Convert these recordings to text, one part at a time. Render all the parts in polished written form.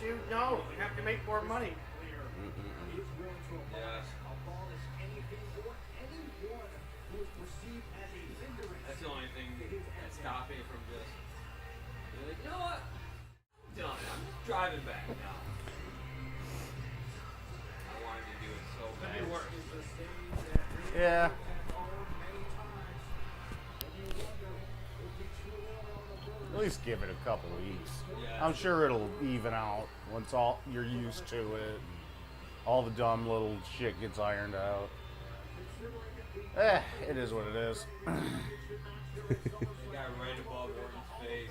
to? No, you have to make more money. Yes. That's the only thing that's stopping from just being like, you know what? I'm done. I'm driving back now. I wanted to do it so bad. It works. Yeah. At least give it a couple weeks. Yeah. I'm sure it'll even out once all you're used to it. All the dumb little shit gets ironed out. It is what it is. The guy right above Orton's face.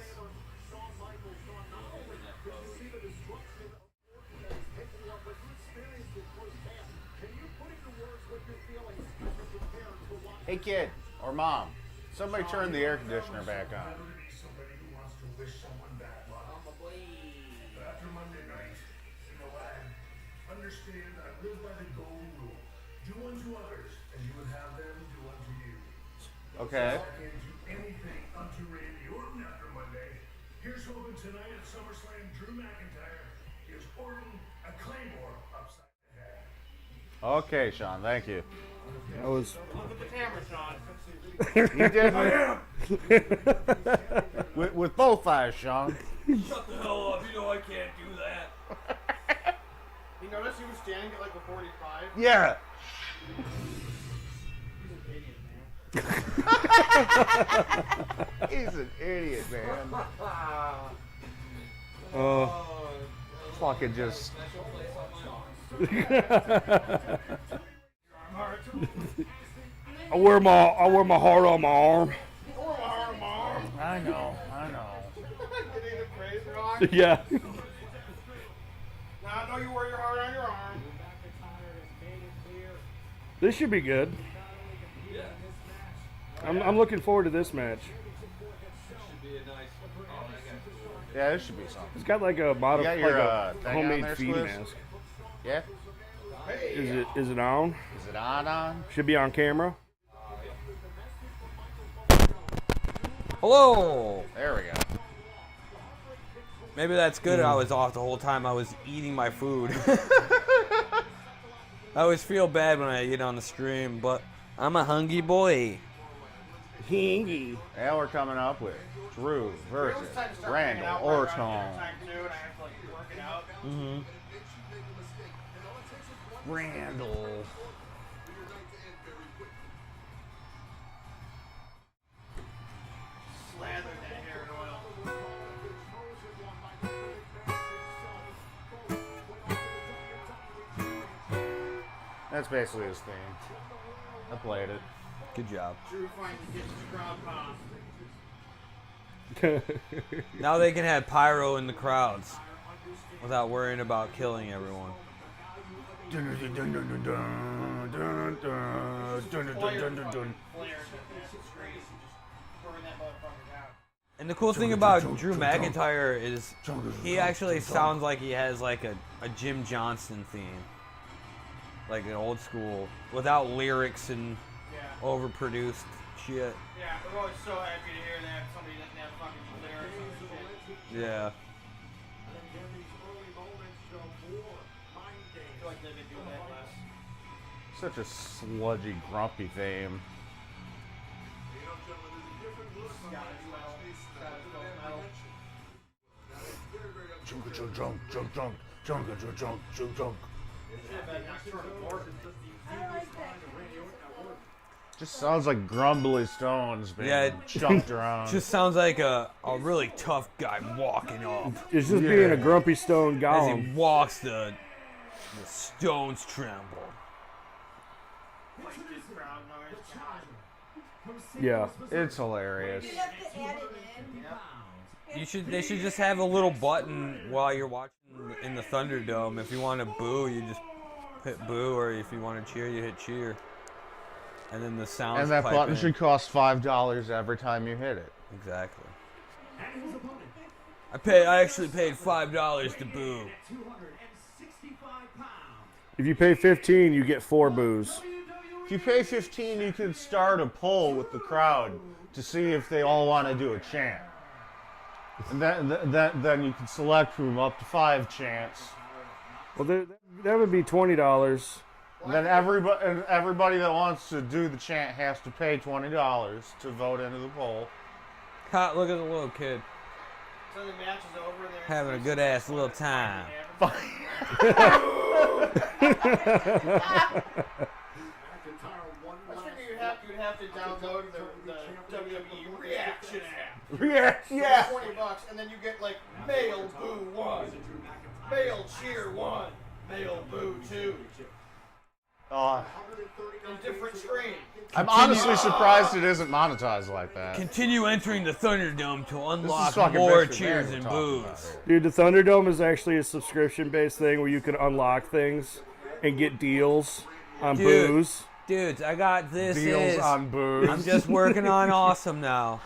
Hey kid, or mom, somebody turn the air conditioner back on. Somebody who wants to wish someone bad luck. After Monday night, you know what? Understand, I live by the golden rule. Do unto others as you would have them do unto you. Okay. So I can't do anything unto Randy Orton after Monday. Here's hoping tonight at SummerSlam, Drew McIntyre gives Orton a Claymore upside the head. Okay, Sean, thank you. That was. Look at the camera, Sean. You did I am! with both eyes, Sean. Shut the hell up. You know I can't do that. You notice he was standing at like a 45? Yeah. He's an idiot, man. He's an idiot, man. Fucking just. I wear my heart on my arm. I know. Getting the praise wrong? Yeah. Now I know you wear your heart on your arm. This should be good. I'm looking forward to this match. Should be a nice. Yeah, this should be something. It's got like a You got your, thing on homemade there, feed Squiz? mask. Yeah. Is it on? Is it on? Should be on camera. Hello! There we go. Maybe that's good. I was off the whole time I was eating my food. I always feel bad when I eat on the stream, but I'm a hungry boy. Hingy. Now we're coming up with Drew versus Randall Orton. Mm-hmm. Randall. Slather that hair in oil. That's basically his theme. I played it. Good job. Drew finally gets his crowd pop. Now they can have pyro in the crowds without worrying about killing everyone. And the cool thing about Drew McIntyre is he actually sounds like he has like a Jim Johnston theme. Like an old school, without lyrics and overproduced shit. Yeah, we're always so happy to hear that somebody doesn't have fucking lyrics and shit. Yeah. I feel like they've been doing that less. Such a sludgy, grumpy theme. Just sounds like grumbly stones being chunked around. Just sounds like a really tough guy walking up. It's just being a grumpy stone As golem. he walks, the stones tremble. Yeah. It's hilarious. They should just have a little button while you're watching in the Thunderdome. If you want to boo, you just hit boo, or if you want to cheer, you hit cheer. And then the sound. And that button should cost $5 every time you hit it. Exactly. I actually paid $5 to boo. If you pay 15, you get 4 boos. If you pay 15, you can start a poll with the crowd to see if they all want to do a chant. And then you can select from up to 5 chants. Well, that would be $20. And then everybody that wants to do the chant has to pay $20 to vote into the poll. Ha, look at the little kid. So the match is over. And Having a good ass little time. I figure you'd have to download the WWE Reaction app. Yeah. $20, and then you get like male boo 1, male cheer 1, male boo 2. In different screens. I'm honestly surprised it isn't monetized like that. Continue entering the Thunderdome to unlock fucking more Mr. cheers Man and we're talking boos. about. Dude, the Thunderdome is actually a subscription-based thing where you can unlock things and get deals on booze. Dudes, I got this. Deals on booze. I'm just working on awesome now.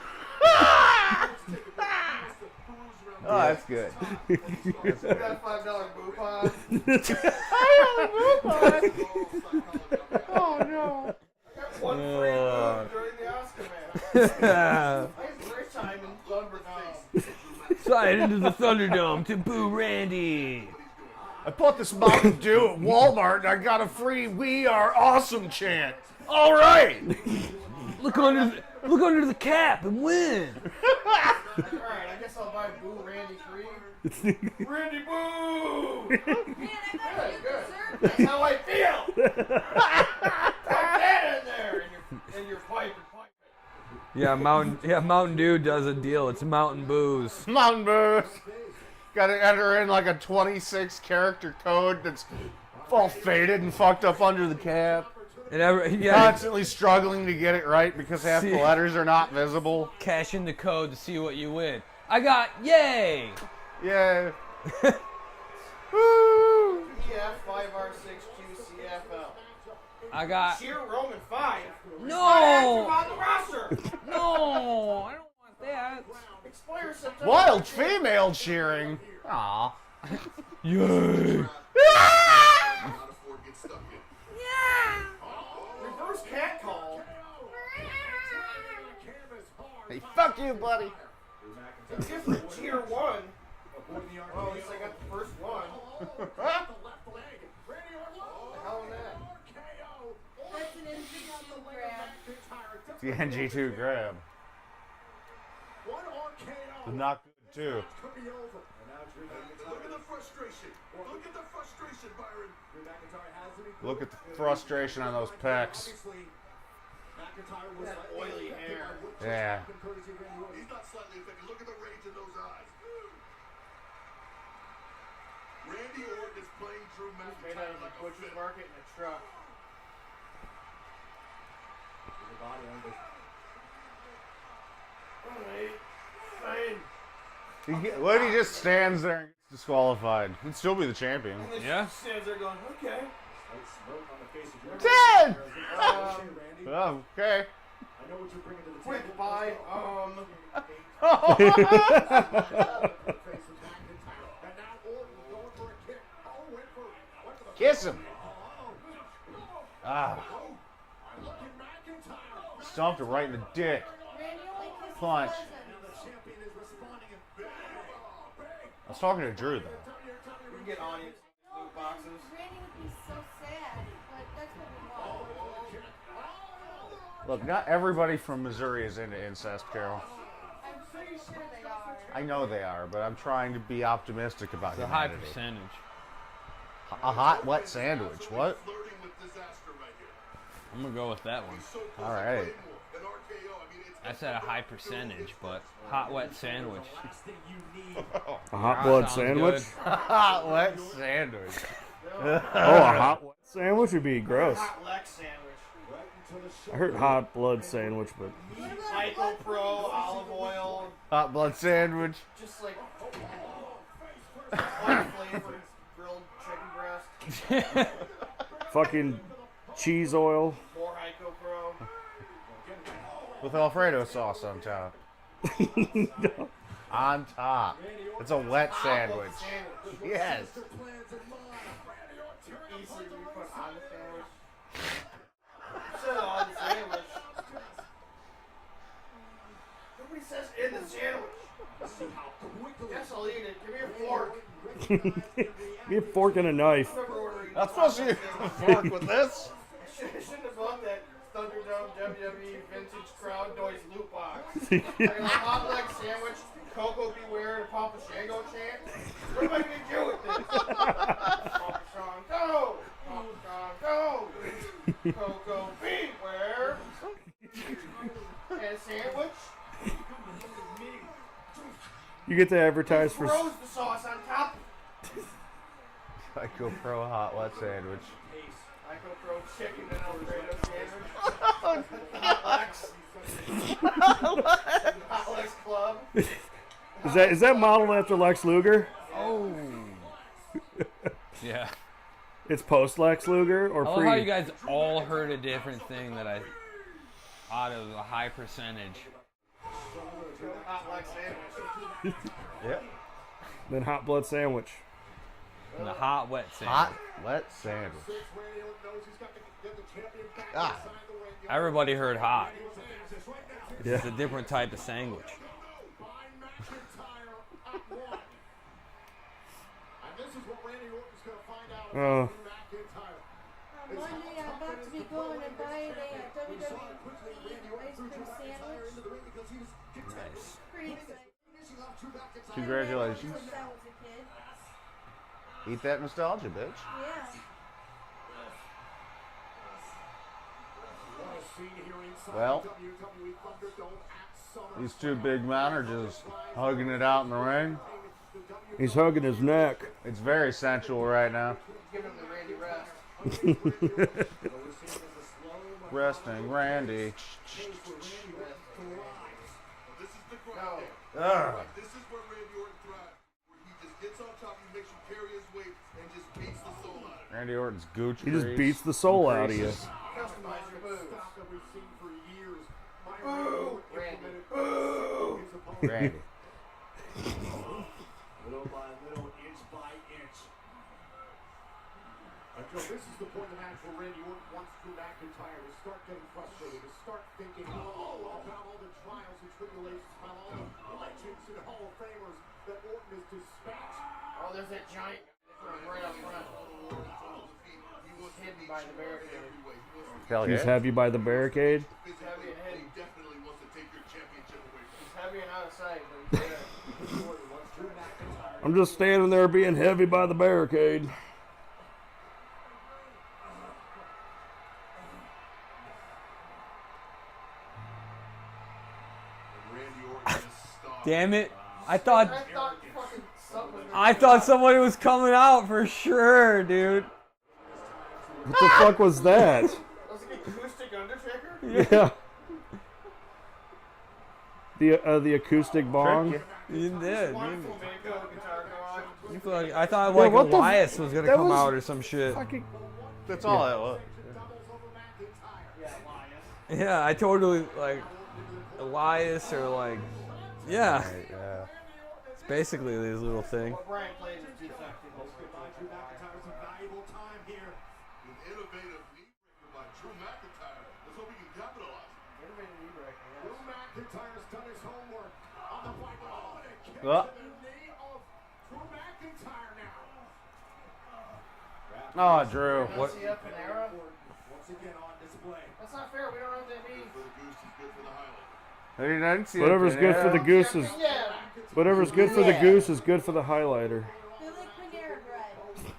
Oh, that's good. You got $5 coupon. Oh no. I got one free boo during the Oscar match. I had a great time in SlumberScam. Slide into the Thunderdome to boo Randy. I bought this Mountain Dew at Walmart and I got a free "We Are Awesome" chant. All right. Look under the cap and win. Alright, I guess I'll buy Boo Randy 3. Randy Boo! Man, I thought you Good. deserved That's it. how I feel! Put that in there in your pipe and pipe it. Yeah, Mountain Dew does a deal. It's Mountain Booze. Mountain Booze. Got to enter in like a 26 character code that's all faded and fucked up under the cap. And Constantly struggling to get it right because half the letters are not visible. cash in the code to see what you win. I got yay! Yeah. Woo! EF5R6QCFL. I got Cheer Roman 5. no, On the roster. no, I don't want that. Expires September. Wild female cheering. Aw. Yay! Reverse cat call. Hey, fuck you, buddy. It's different Cheer 1. Well, at least I got the first one. What the hell is that? That's an NGT grab. It's the NG2 grab. Not good, too. Look at the frustration. Look at the frustration, Byron. Look at the frustration on those pecs. That oily hair. Yeah. He's not slightly affected. Look at the rage in those eyes. Randy Orton is playing Drew Made out of a butcher's market in a truck. Alright. Fine. What if he just stands there and gets disqualified? He'd still be the champion. And then Yeah. she stands there going, okay. 10! Oh, okay. Quick buy, Kiss him. Ah. Stomped her right in the dick. Randy only kisses Punch. cousins. I was talking to Drew, though. we can get audience loot boxes. Randy would be so sad, but that's what we want. Look, not everybody from Missouri is into incest, Carol. I'm pretty sure they are. I know they are, but I'm trying to be optimistic about It's a high humanity. percentage. A hot, wet sandwich. What? flirting with disaster right here. I'm gonna go with that one. So close All to right. Claymore. An RKO. I mean, it's I said a high percentage, but hot wet sandwich. A hot blood Sounds sandwich? Hot, wet sandwich. Oh, a hot wet sandwich would be gross. Hot Lex sandwich. I heard hot blood sandwich, but Psycho Pro, olive oil, Hot blood sandwich. just like unflavored grilled chicken breast. fucking cheese oil. More Psycho Pro. With Alfredo sauce on top. On top. It's a wet sandwich. Yes. Easily be put on the sandwich. Said on the sandwich. Nobody says in the sandwich. Guess I'll eat it. Give me a fork. Give me a fork and a knife. I remember ordering. Not supposed to use a fork with this. I shouldn't have bought that Thunderdome WWE vintage crowd noise loot box. I got a hot leg sandwich, Coco Beware, and a Papa Shango chant. What am I going to do with this? Papa Sean, go! Papa Sean, go! Coco Beware! And a sandwich. You get to advertise for. Throws the sauce on top. Psycho Pro hot wet sandwich. Michael Pro chicken and Alfredo sandwich. Hot Legs Club. Is that modeled after Lex Luger? Oh. Yeah. It's post Lex Luger or I love pre? how you guys all heard a different thing that I thought it was a high percentage. Hot Legs sandwich. Yep. Then hot blood sandwich. And the hot wet sandwich. Hot wet sandwich. Ah. Everybody heard hot. Yeah. It's a different type of sandwich. Oh. On Monday, I'm about to be going and buying a WWE ice cream sandwich. Nice. Pretty excited. Congratulations. Since I was a kid. Eat that nostalgia, bitch. Yeah. Well, these two big men are just hugging it out in the ring. He's hugging his neck. It's very sensual right now. Give him the Randy rest. Resting Randy. No. Ugh. This is where Randy Orton thrives, where he just gets on top, he makes you carry his weight, and just beats the soul out of you. Randy Orton's gooch. He just grease beats the soul out of you. increases. Customize your boobs. Boo! Randy. Boo! Randy. Little by little, inch by inch. Until this is the point of the match where Randy Orton wants Drew McIntyre to start getting frustrated, to start thinking about all the trials and tribulations, about all the legends and Hall of Famers that Orton has dispatched. Oh, there's that giant guy right up front. He's hidden by the barricade. Hell He's yeah. heavy by the barricade. He's heavy and hidden. Definitely wants to take your championship away from He's heavy and out of sight, but he's there. I'm just standing there being heavy by the barricade. Damn it. I thought Fucking something. I thought somebody was coming out for sure, dude. What the fuck was that? Was it acoustic Undertaker? Yeah. The acoustic bong. You did. Wonderful Mako guitar going. You feel like, I thought like what the f- Elias was gonna that come was out or some shit. Fucking. That's all that was. Yeah, I totally like Elias or like yeah. Yeah. It's basically this little thing. What Brian plays is defective. An innovative knee breaker by Drew McIntyre. Let's hope he can capitalize. Innovative knee breaker, Drew yes. McIntyre's done his homework on the fight. Oh, and it kicks Oh. to the knee of Drew McIntyre now. Oh, Drew. What? Garcia, Panera? Once again on display. That's not fair. We don't have that beef. For the goose is good for the highlight. I didn't see Whatever's it, good for the goose is. Yeah. Whatever's good for the goose is good for the highlighter. They like Panera bread.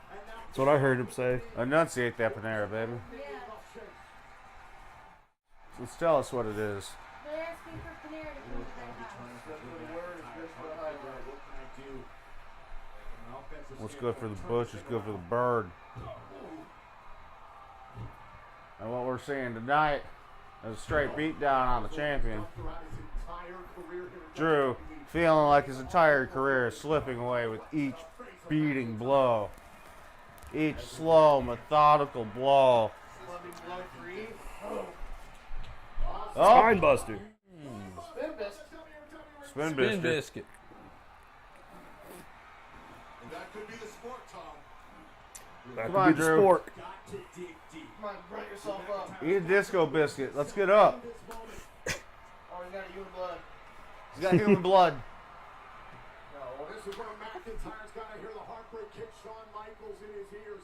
That's what I heard him say. Enunciate that Panera, baby. Yeah. Let's tell us what it is. They're asking for Panera to come to their house. The word is good for the highlight. What's good for the bush is good for the bird. And what we're seeing tonight is a straight beat down on the champion. Drew feeling like his entire career is slipping away with each beating blow. Each slow, methodical blow. Clubbing blow free. Oh, Spine buster. Spin biscuit. spin Spin biscuit. biscuit. And that could be the sport, Tom. That Come could on, be the Drew. sport. Got to dig deep. Come on, burn yourself up. Eat a disco biscuit. Let's get up. Oh, you got human blood. He's got human blood. No. is where McIntyre's got to hear the heartbreak kick Shawn Michaels in his ears.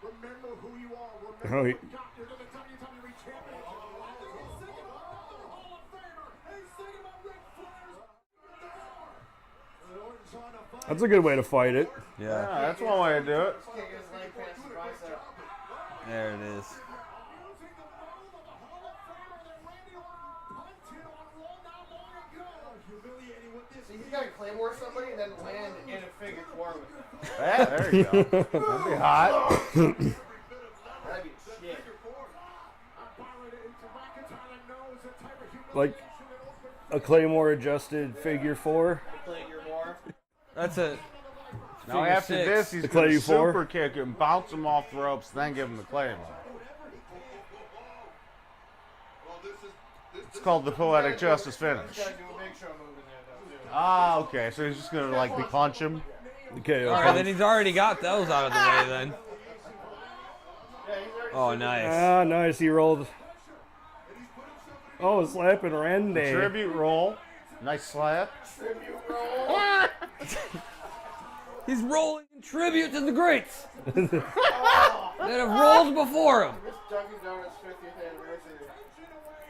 Remember who you are. Remember Oh, what got you to the WWE Championship. He's singing about the Hall of Famer. He's singing about Ric Flair's door. That's a good way to fight it. Yeah, Yeah. that's one way to do it. Kick his leg past his bicep. There it is. Using the move of the Hall of Famer that Randy Orton punted on Raw not long ago. Humiliating with this. See, he's got to claymore somebody and then land in a figure four with it. Yeah, there you go. That'd be hot. That'd be shit. Like a Claymore adjusted figure 4. Figure more. That's a Now figure after 6. this, he's The going to Clay four. super kick him, bounce him off the ropes, then give him the claymore. It's called the poetic justice finish. He's got to do a big show move in there, though, too. Ah, okay. So he's just going to like punch him. Okay, All right, then he's already got those out of the way then. Yeah, he's already Oh, nice. Ah, nice. He rolled. Oh, slapping Randy. Tribute roll. Nice slap. tribute roll. He's rolling in tribute to the greats that have rolled before him. This Dunkin' Donuts 50th anniversary.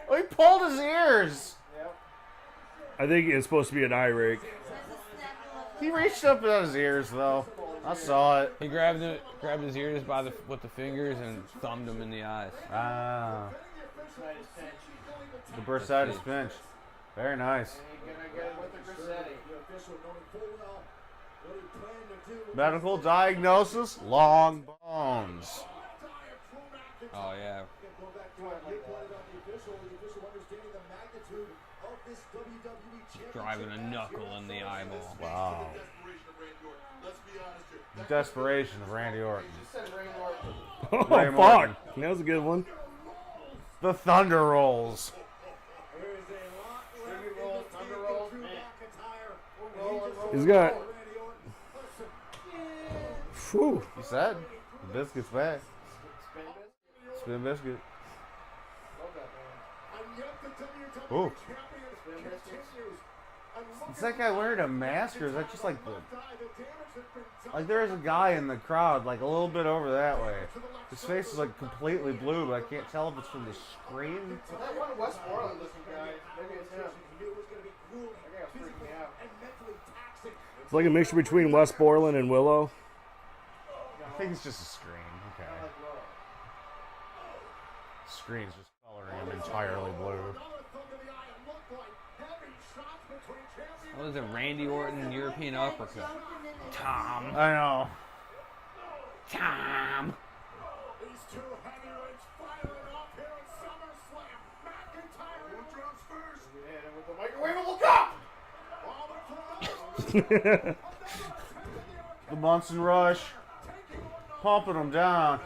Oh, he pulled his ears. Yep. I think it's supposed to be an eye rake. He reached up at his ears, though. I saw it. He grabbed his ears with the fingers and thumbed him in the eyes. Ah, Nice pinch. the bursitis pinch. Very nice. And he's going to get him with the Grissetti. Medical diagnosis: long bones. Oh yeah. Driving a knuckle in the eyeball. Wow. Desperation of Randy Orton. Just said Randy Orton. Oh, Ray fuck. Morton. That was a good one. The Thunder Rolls. Tribute roll, thunder roll, man. Roll. He's got. Whew. You said the biscuit's back. Spin biscuit. Spin biscuit. Love that, man. Ooh. Spin biscuits. Is that guy wearing a mask, or is that just like the? Like there's a guy in the crowd, like a little bit over that way. His face is like completely blue, but I can't tell if it's from the screen. So that one Westmoreland looking guy, maybe it's him. That guy was freaking me out. It's like a mixture between West Borland and Willow. I think it's just a screen. Okay. Screen's just coloring him entirely blue. What was it? Randy Orton European uppercut. Tom. I know. Tom. These two heavyweights firing off here at SummerSlam. McIntyre who drops first. With the microwave will come! The Munson Rush. Pumping him down.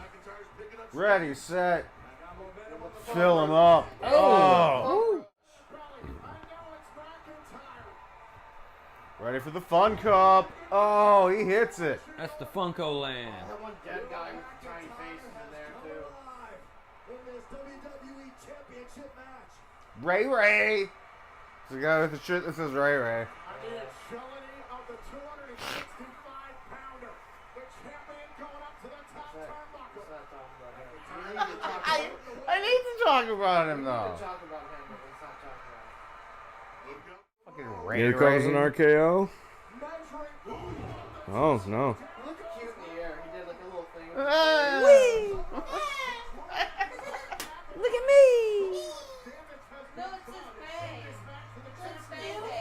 Ready, set. Fill him up. Oh. Ready for the Fun Cup. Oh, he hits it. That's the Funko Land. That one dead guy with the tiny face is in there, too. In this WWE Championship match. Ray Ray. It's the guy with the shirt that says Ray Ray. The agility of the 265-pounder. The champion going up to the top turnbuckle. Let's not talk about him. We need to talk about him. I need to talk about him, We though. need to talk about him, but let's not talk about him. Fucking Ray Here comes an Ray. RKO. Oh, no. He looked cute in the air. He did like a little thing. Look at me. No, it says Bay. It says Bay. Not Ray Ray.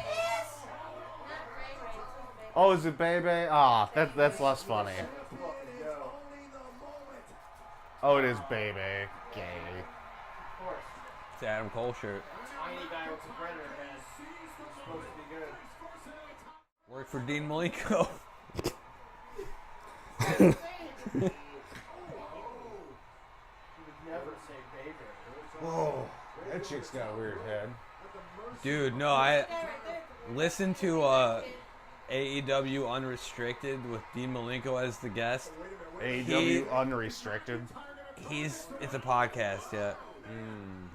It says Bay. Oh, is it Bebe? Ah, that's less funny. Oh, it is Bebe. Gay. Of course. It's the Adam Cole shirt. Tiny guy with a predator head. Supposed to be good. Worked for Dean Malenko. He would never say baby. Whoa, that chick's got a weird head. Dude, no, I listened to AEW Unrestricted with Dean Malenko as the guest. AEW unrestricted. It's a podcast, yeah.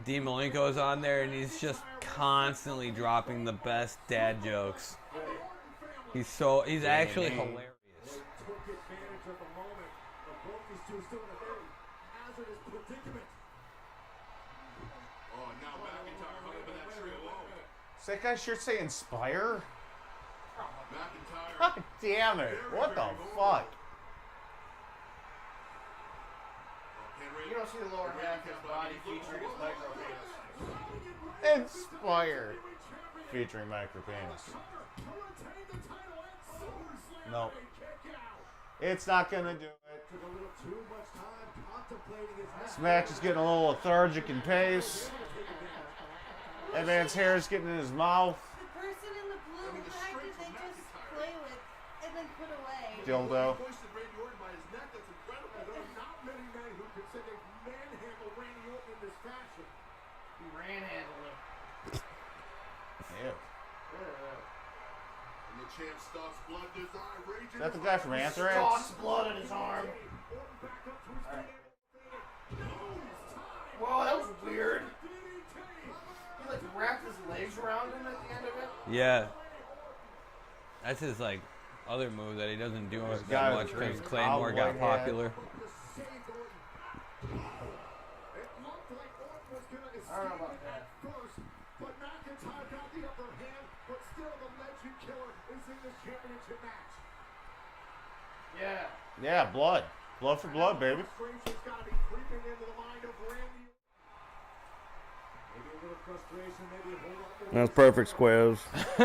Dean Malenko is on there, and he's just constantly dropping the best dad jokes. He's actually hilarious. Took advantage of the moment, but both these two still in a very hazardous predicament. Oh, now McIntyre hung up in that tree alone. Does that guy's shirt say Inspire? McIntyre. God damn it. What the fuck? You don't see the lower half of his body featuring his micro penis. Inspire. Featuring micro penis. No. It's not gonna do it. This match is getting a little lethargic in pace. That man's hair is getting in his mouth. The person in the blue, the fact that they just play with and then put away. Dildo. He ran-handled him. Ew. And the champ stalks blood in his eye, raging. Is that the guy from Anthrax? Toss blood in his arm. Whoa, that was weird. He like wrapped his legs around him at the end of it. Yeah. That's his like other move that he doesn't do This that guy much with because the Claymore got cowboy hat. popular. I don't know about that. But McIntyre got the upper hand, but still the legend killer is in this championship match. Yeah. Yeah, blood. Blood for blood, baby. Frustration's gotta be creeping into the mind of Randy. Maybe a little frustration, maybe a whole lot more. That's perfect, Squares,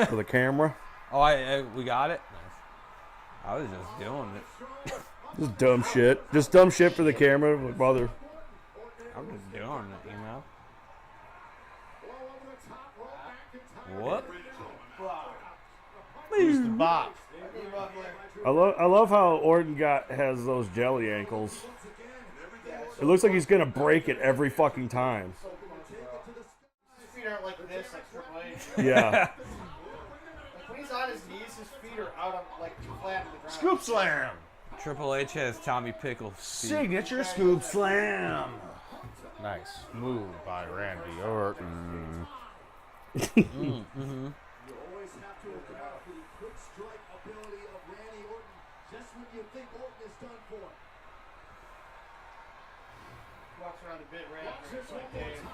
for the camera. Oh, we got it. Nice. I was just doing it. Just dumb shit. Just dumb shit for the camera, brother. I'm just doing it, you know. What? Who's the bot? I love how Orton has those jelly ankles. It looks like he's gonna break it every fucking time. His feet aren't like this, like Triple H. Yeah. Like when he's on his knees, his feet are out on like flat on the ground. Scoop slam. Triple H has Tommy Pickles' feet. Signature scoop slam. Nice move by Randy Orton. You always have to account for the quick strike ability of Randy Orton just when you think Orton is done for. Walks around a bit random. Just one Like more Dave. time.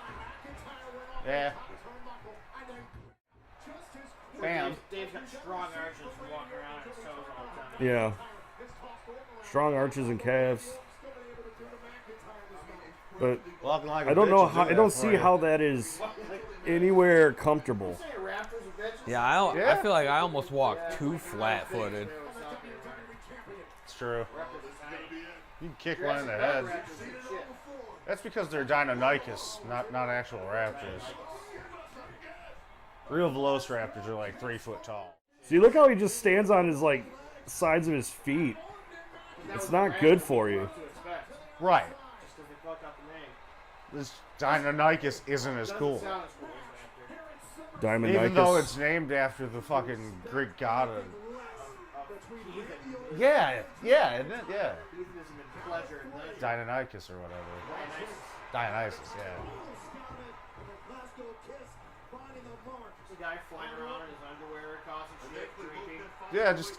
McIntyre went off Yeah. the turnbuckle and then just as quick Bam. Dave's got strong arches from walking around on his toes all the time. Yeah. Strong arches and calves. But Walking like a I don't know bitch will how. do I that don't for see you. how that is anywhere comfortable. Say Raptors are bitches. Yeah, I Yeah. feel like I almost walked too flat-footed. It's true. Raptors are tiny. You can kick one in the head. Raptors are shit. That's because they're Deinonychus, not actual raptors. Real velociraptors are like 3 foot tall. See, look how he just stands on his like sides of his feet. It's not good for you. What to expect. Right. Just because they fuck up the name. This Deinonychus isn't as cool. Doesn't sound as cool as Raptor. Diamond Even though it's named after the fucking Greek god of... Yeah, isn't it? Yeah. Heathenism and pleasure and leisure. Deinonychus or whatever. Dionysus, yeah. The guy flying around in his underwear, causing shit, drinking. Yeah, just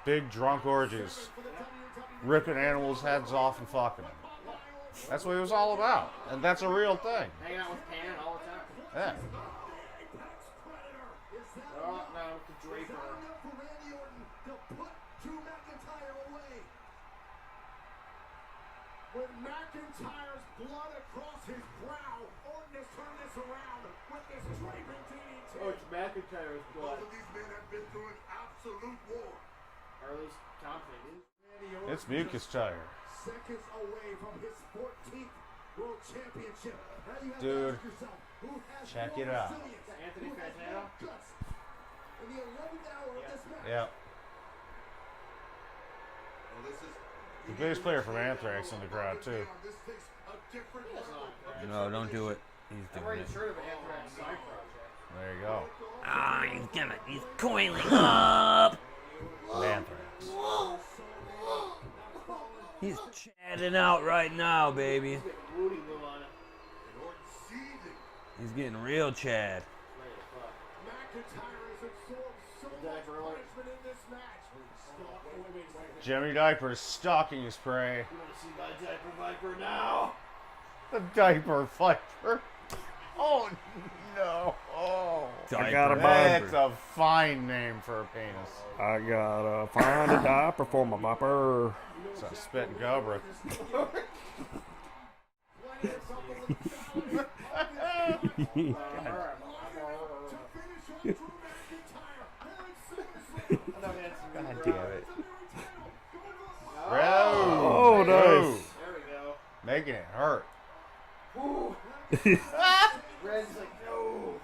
big drunk orgies. Ripping animals' heads off and fucking them. That's what it was all about. And that's a real thing. Hanging out with Pan all the time. Yeah. Oh, no, the Draper. With McIntyre's blood across his brow, Orton has turned this around with this draping DDT. Oh, it's McIntyre's blood. Both of these men have been through an absolute war. Or at least confident. It's mucus tire. Seconds away from his 14th World Championship. Now you have Dude, to ask yourself, who has check more it out. resilience, Anthony who has Fantano? more guts? In the 11th hour of this match, Yeah. Well, this is The bass player from Anthrax in the crowd, too. this takes a different level. No, don't do it. He's I'm doing already it. sure of an Anthrax side project. There you go. Ah, he's coiling up. Anthrax. He's chatting out right now, baby. Woody Lou on it. And Orton seething. He's getting real Chad. McIntyre has absorbed so much Diver alert. punishment Jimmy Diaper is stalking his prey. You want to see my diaper viper now? The diaper viper. Oh no! Oh, I got a that's viper. a fine name for a penis. I gotta find a diaper for my viper. It's a spitting cobra. God damn it! Oh, nice. There we go. Making it hurt. Red's like, no.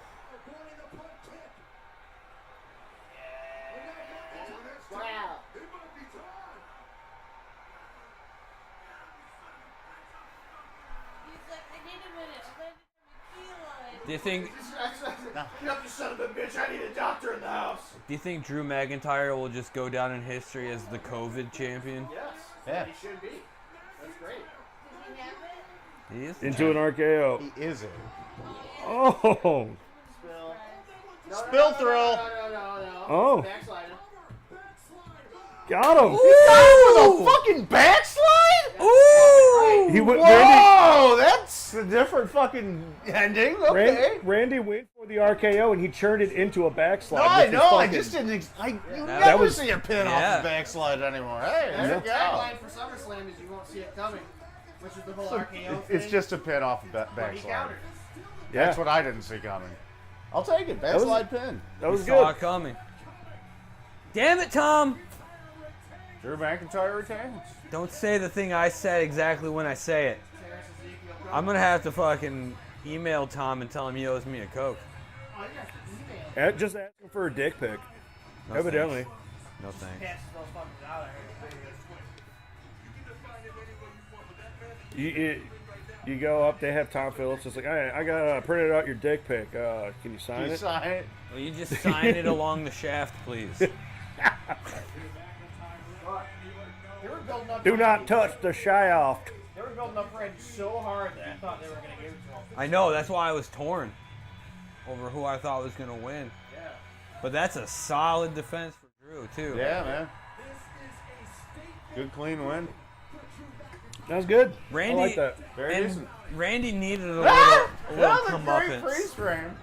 Wow. He's like, I need a minute. I'm going to get my key line. Do you think Get up, you son of a bitch. I need a doctor in the house. Do you think Drew McIntyre will just go down in history as the COVID champion? Yes. Yeah. He should be. That's great. Did he have it? He is. Into an RKO. He is it. Oh. Spill. Spill thrill. No. Oh. Backsliding. Got him. With a fucking backslide? Ooh! He went. Whoa, that's a different fucking ending. Okay. Randy went for the RKO and he churned it into a backslide. No, I which is know. I fucking- just didn't. You that never was- see a pin yeah. off the backslide anymore. Hey, there you The go. tagline for SummerSlam is you won't see it coming, which is the whole RKO thing. It's just a pin off a But he backslide. countered. Yeah, That's what I didn't see coming. I'll take it. Backslide pin. that was Saw good. it coming. Damn it, Tom! Drew McIntyre retains. Don't say the thing I said exactly when I say it. Terrence Ezekiel I'm gonna have to fucking email Tom and tell him he owes me a Coke. Oh, yeah. Email. Just asking for a dick pic. No Evidently. thanks. No thanks. Passes those fuckers out there. You go up, they have Tom Phillips. It's like, I got printed out your dick pic. Can you sign Can you it? sign it? Will you just sign it along the shaft, please? They were building up. Do not touch the shaft. They were building up Red so hard that I thought they were going to give it to him. I know, that's why I was torn over who I thought was gonna win. Yeah. But that's a solid defense for Drew, too. Yeah, man. Good clean win. That was good. Randy, I like that. Very and decent. Randy needed a little Another great comeuppance. freeze frame.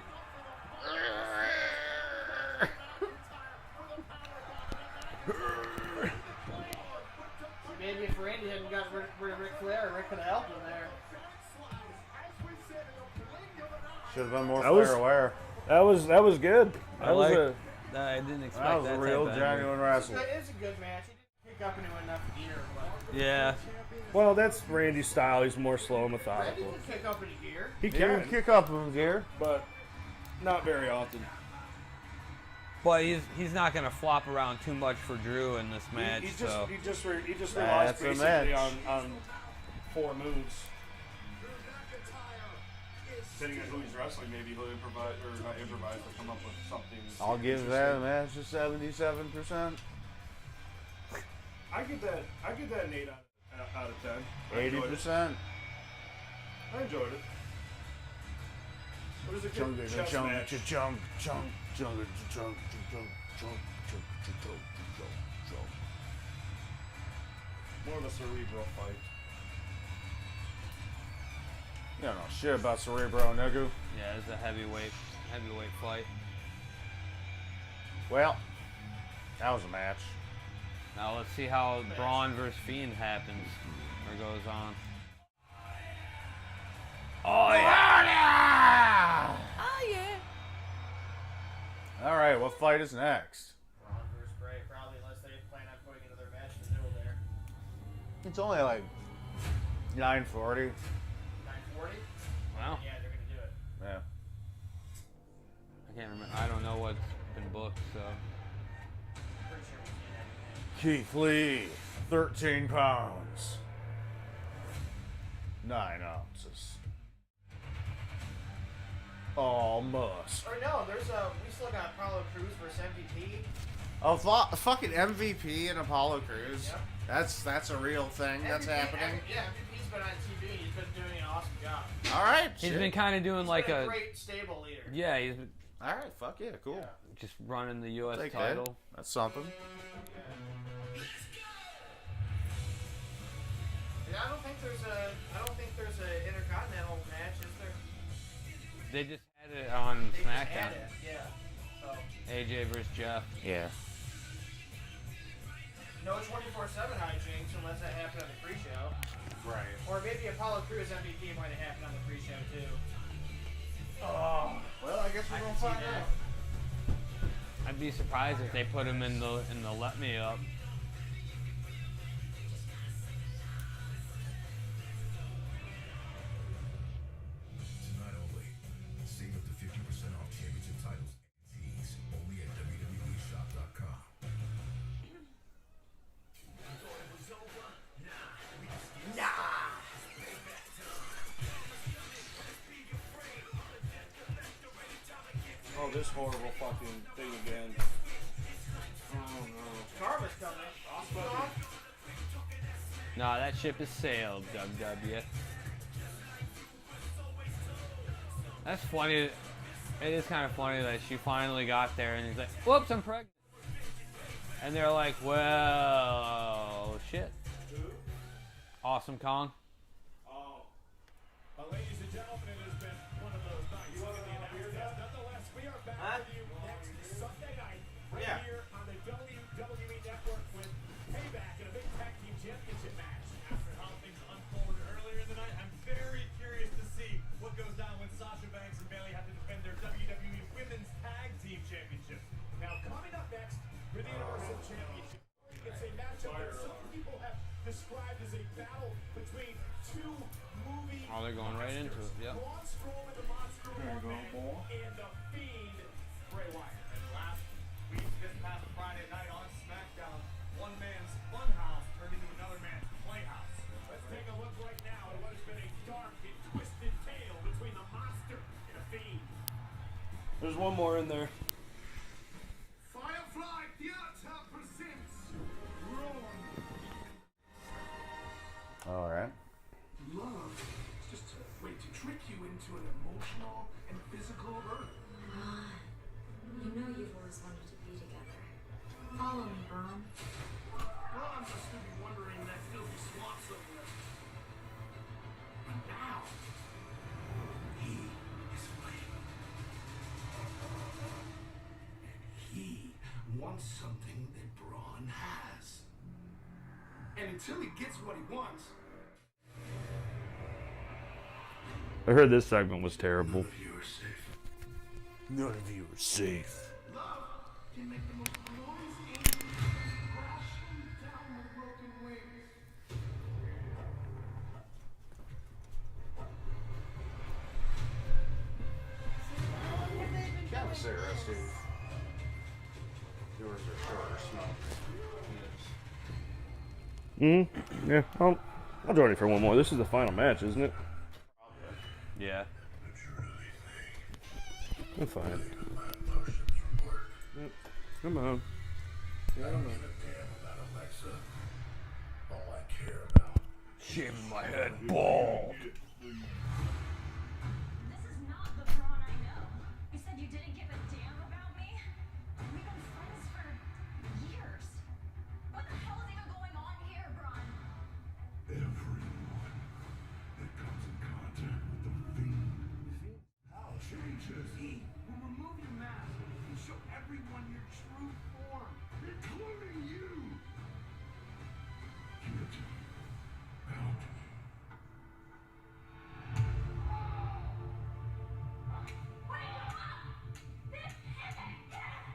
Maybe if Randy hadn't gotten rid of Ric Flair, Rick could have helped him there. Should have been more That was- Flair aware. That was good. That was a, I didn't expect That was that a type real of genuine wrestle. It's a good match. He didn't pick up into enough gear, but Yeah. well, that's Randy's style. He's more slow and Randy methodical. can kick up into gear. He He can can, kick up in gear. but not very often. But he's not gonna flop around too much for Drew in this match. He so just relies That's a basically match. on four moves. Depending on who he's wrestling, maybe he'll improvise or not improvise, but come up with something. I'll give that match a 77%. I give that an 8 out of 10. I enjoyed it. 80%. I enjoyed it. It was a Chunk, good chunk, chess chunk, match. chunk, chunk, chunk, chunk, chunk, chunk. More of a cerebral fight. You don't know shit about Cerebro, Nugu. yeah, it's a heavyweight fight. Well, that was a match. Now let's see how Braun versus Fiend happens or goes on. Oh yeah! Oh yeah! All right, what fight is next? Braun versus Bray, probably unless they plan on putting another match in the middle there. It's only like 9:40. 9:40? Wow. Yeah, they're gonna do it. Yeah. I can't remember. I don't know what's been booked, so. Pretty sure we can't have it. Keith Lee, 13 pounds, 9 ounces. All must. Or no, we still got Apollo Crews versus MVP. Oh, fucking MVP and Apollo Crews. Yep. That's a real thing. That's happening. Yeah, MVP's been on TV. He's been doing an awesome job. All right. He's shit. been kind of doing He's like been a. great stable leader. Yeah, he's All right. Fuck yeah. Cool. Yeah. just running the U.S. Take title. that. That's something. think there's a Intercontinental match, is there? They just had it on They just SmackDown. had it, yeah. So, AJ versus Jeff. Yeah. no 24/7 hijinks unless that happened on the pre-show. Right. Or maybe Apollo Crews MVP might have happened on the pre-show too. Oh, well, I guess we're gonna find out. I'd be surprised if they put him in the Let Me Up. Tonight only. Save up to 50% off championship titles and tees only at WWEshop.com. Oh, this horrible fucking thing again. Oh no. Karma's coming. Awesome. Nah, that ship has sailed, WW. That's funny. It is kind of funny that she finally got there and he's like, whoops, I'm pregnant. And they're like, well, shit. Awesome Kong. Oh. Ladies and gentlemen, it has been one of those nights. You want to be nonetheless, we are back with you next Sunday night, right here on the WWE Network with Payback and a big tag team championship match. After how things unfolded earlier in the night, I'm very curious to see what goes down when Sasha Banks and Bayley have to defend their WWE Women's Tag Team Championship. Now, coming up next for the Universal Championship, it's a matchup that some people have described as a battle between two movie. Oh, they're going right into it. Yep. Braun Strowman, the Monster Woman, and the Fiend, Bray Wyatt. And last week, this past Friday night on SmackDown, one man's funhouse turned into another man's playhouse. Let's take a look right now at what has been a dark and twisted tale between the Monster and the Fiend. There's one more in there. Firefly Theater presents Braun. All right. Love is just a way to trick you into an emotional and physical hurt. You know you've always wanted to be together. Follow me, Braun. Braun must still be wondering that filthy swamp somewhere. But now, he is free. And he wants something that Braun has. And until he gets what he wants, I heard this segment was terrible. you are safe. None of you are safe. Love can make the most glorious angel crashing down with broken wings. Have a cigarette, Steve. Yours are shorter smoke. Yeah, I'll join you for one more. This is the final match, isn't it? Yeah. I'm fine. Yep. Come on. Damn about Alexa. All I care about. Shaving my head bald. This is not the Braun I know. You said you didn't give a damn about me? We've been friends for years. What the hell is even going on here, Braun? Everyone that comes in contact with the Fiend. How changes? Will remove your mask and show everyone your true form, including you. Get out. What do you want? This isn't good.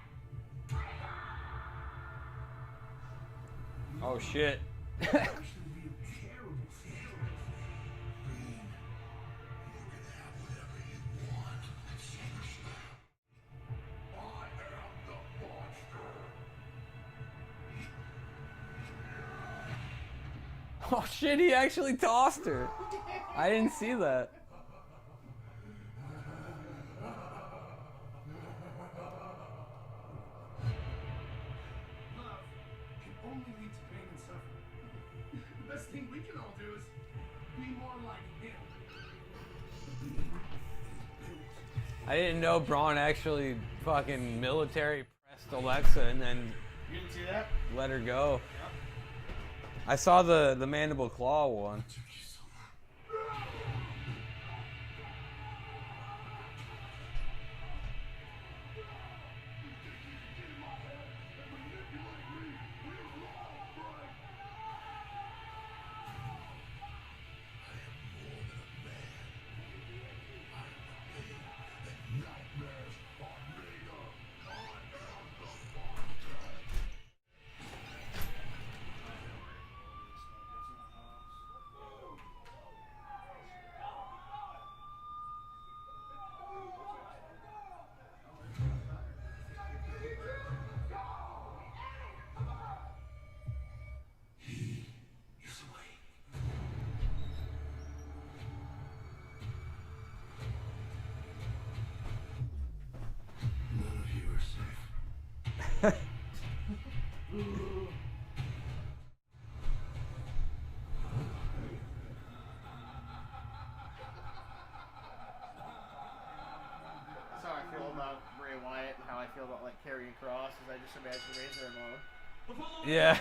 Oh shit. Actually, be a terrible thing. Fiend, you can have whatever you want at Summerslam. I am the monster. Oh shit, he actually tossed her. I didn't see that. Love can only lead to pain and suffering. The best thing we can all do is be more like him. I didn't know Braun actually fucking military pressed Alexa and then You didn't see that? let her go. I saw the mandible claw one. Took you so just imagine Razor Ramon. Yeah.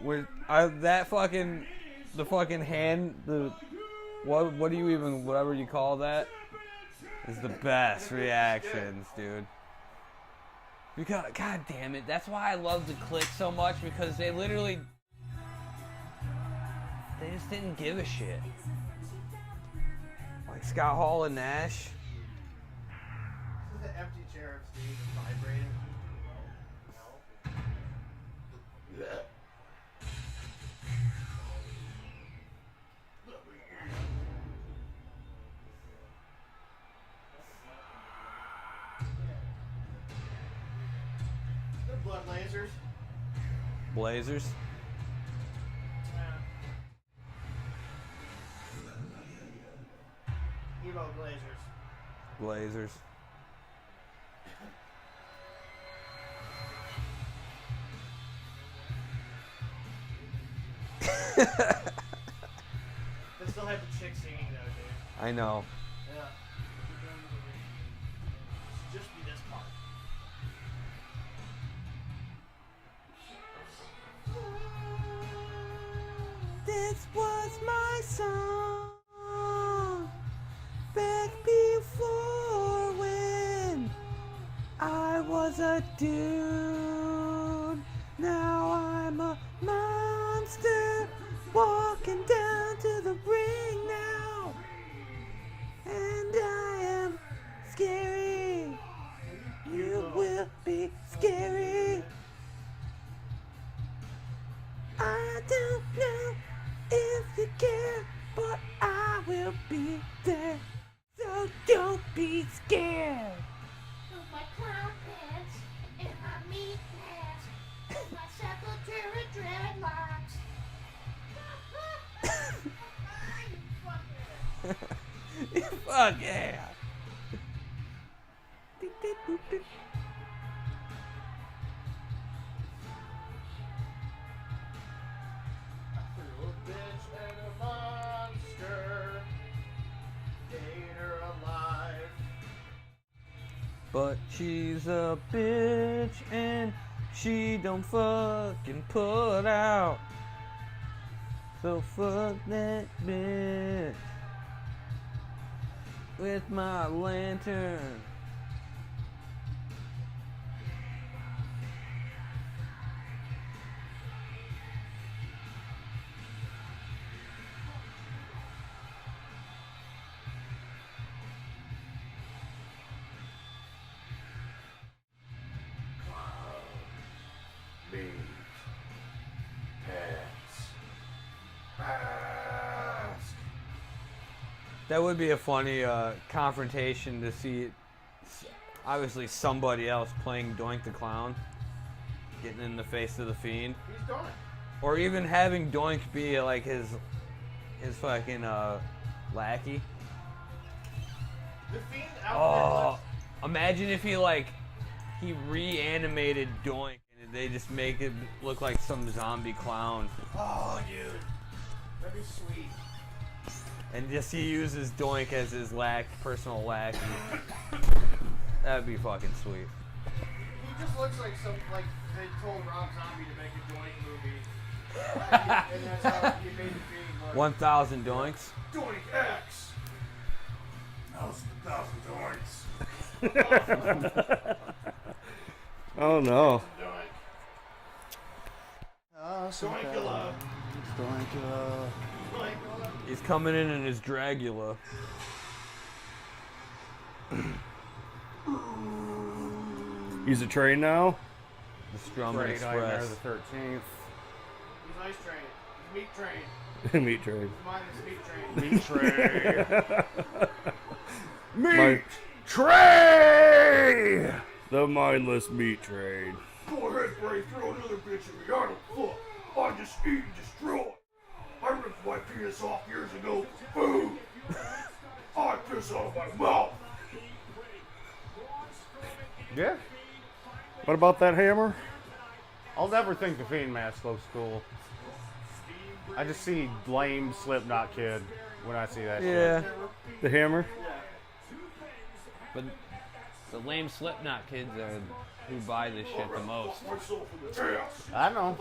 With that fucking, the fucking hand, the what do you even, whatever you call that, is the best reactions, dude. Because, god damn it, that's why I love the Click so much, because they literally, they just didn't give a shit. Like Scott Hall and Nash. This is the empty chair of Steve vibrating. They're blood lasers. Blazers. Evo Glazers. Blazers. They still have the chick singing though, dude. I know. Yeah. Should just be this part. This was my song back before when I was a dude. Now I'm a monster walking down to the ring now, and I am scary. You will be scary. I don't know if you care, but I will be there. So don't be scared. With my clown pants and my meat pants and my secretary dreadlocks. Fuck yeah. Little bitch and a monster. Ate her alive. But she's a bitch and she don't fucking put out. So fuck that bitch with my lantern. Meat. Pants. That would be a funny confrontation to see, obviously, somebody else playing Doink the Clown, getting in the face of the Fiend. He's Doink. Or even having Doink be like his fucking lackey. The Fiend outfit Oh, imagine if he reanimated Doink and they just make it look like some zombie clown. Oh, dude. That'd be sweet. And just he uses Doink as his personal lackey. That'd be fucking sweet. He just looks like they told Rob Zombie to make a Doink movie. and that's how he made the Fiend look. 1,000 Doinks. Doink X. 1,000 doinks. Oh no. Doinkula. Doinkula. Doinkula. He's coming in his Dragula. He's a train now? The Strummer Friday Nightmare Express. the 13th. He's Ice Train. He's Meat Train. Meat train. Mine is Meat Train. Meat train. Meat Train! The mindless meat train. Go ahead, Bray, throw another bitch in me. I don't fuck. I just eat and destroy. I ripped my penis off years ago for food. I piss out of my mouth. Yeah. What about that hammer? I'll never think the Fiend mask looks cool. I just see lame Slipknot kid when I see that Yeah. shit. The hammer? But The lame Slipknot kids are who buy this shit the most. I know.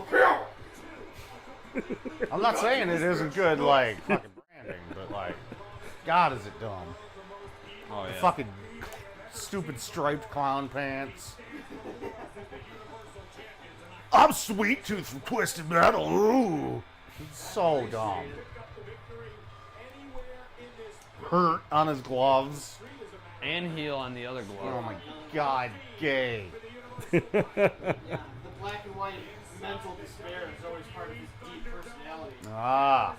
I'm not saying it isn't good, like, fucking branding, but, like, God, is it dumb. Oh, The yeah. fucking stupid striped clown pants. I'm Sweet Tooth from Twisted Metal. Ooh. It's so dumb. Hurt on his gloves. And heel on the other Oh glove. my God, gay. Yeah, the black and white mental despair is always part of his deep personality. Ah.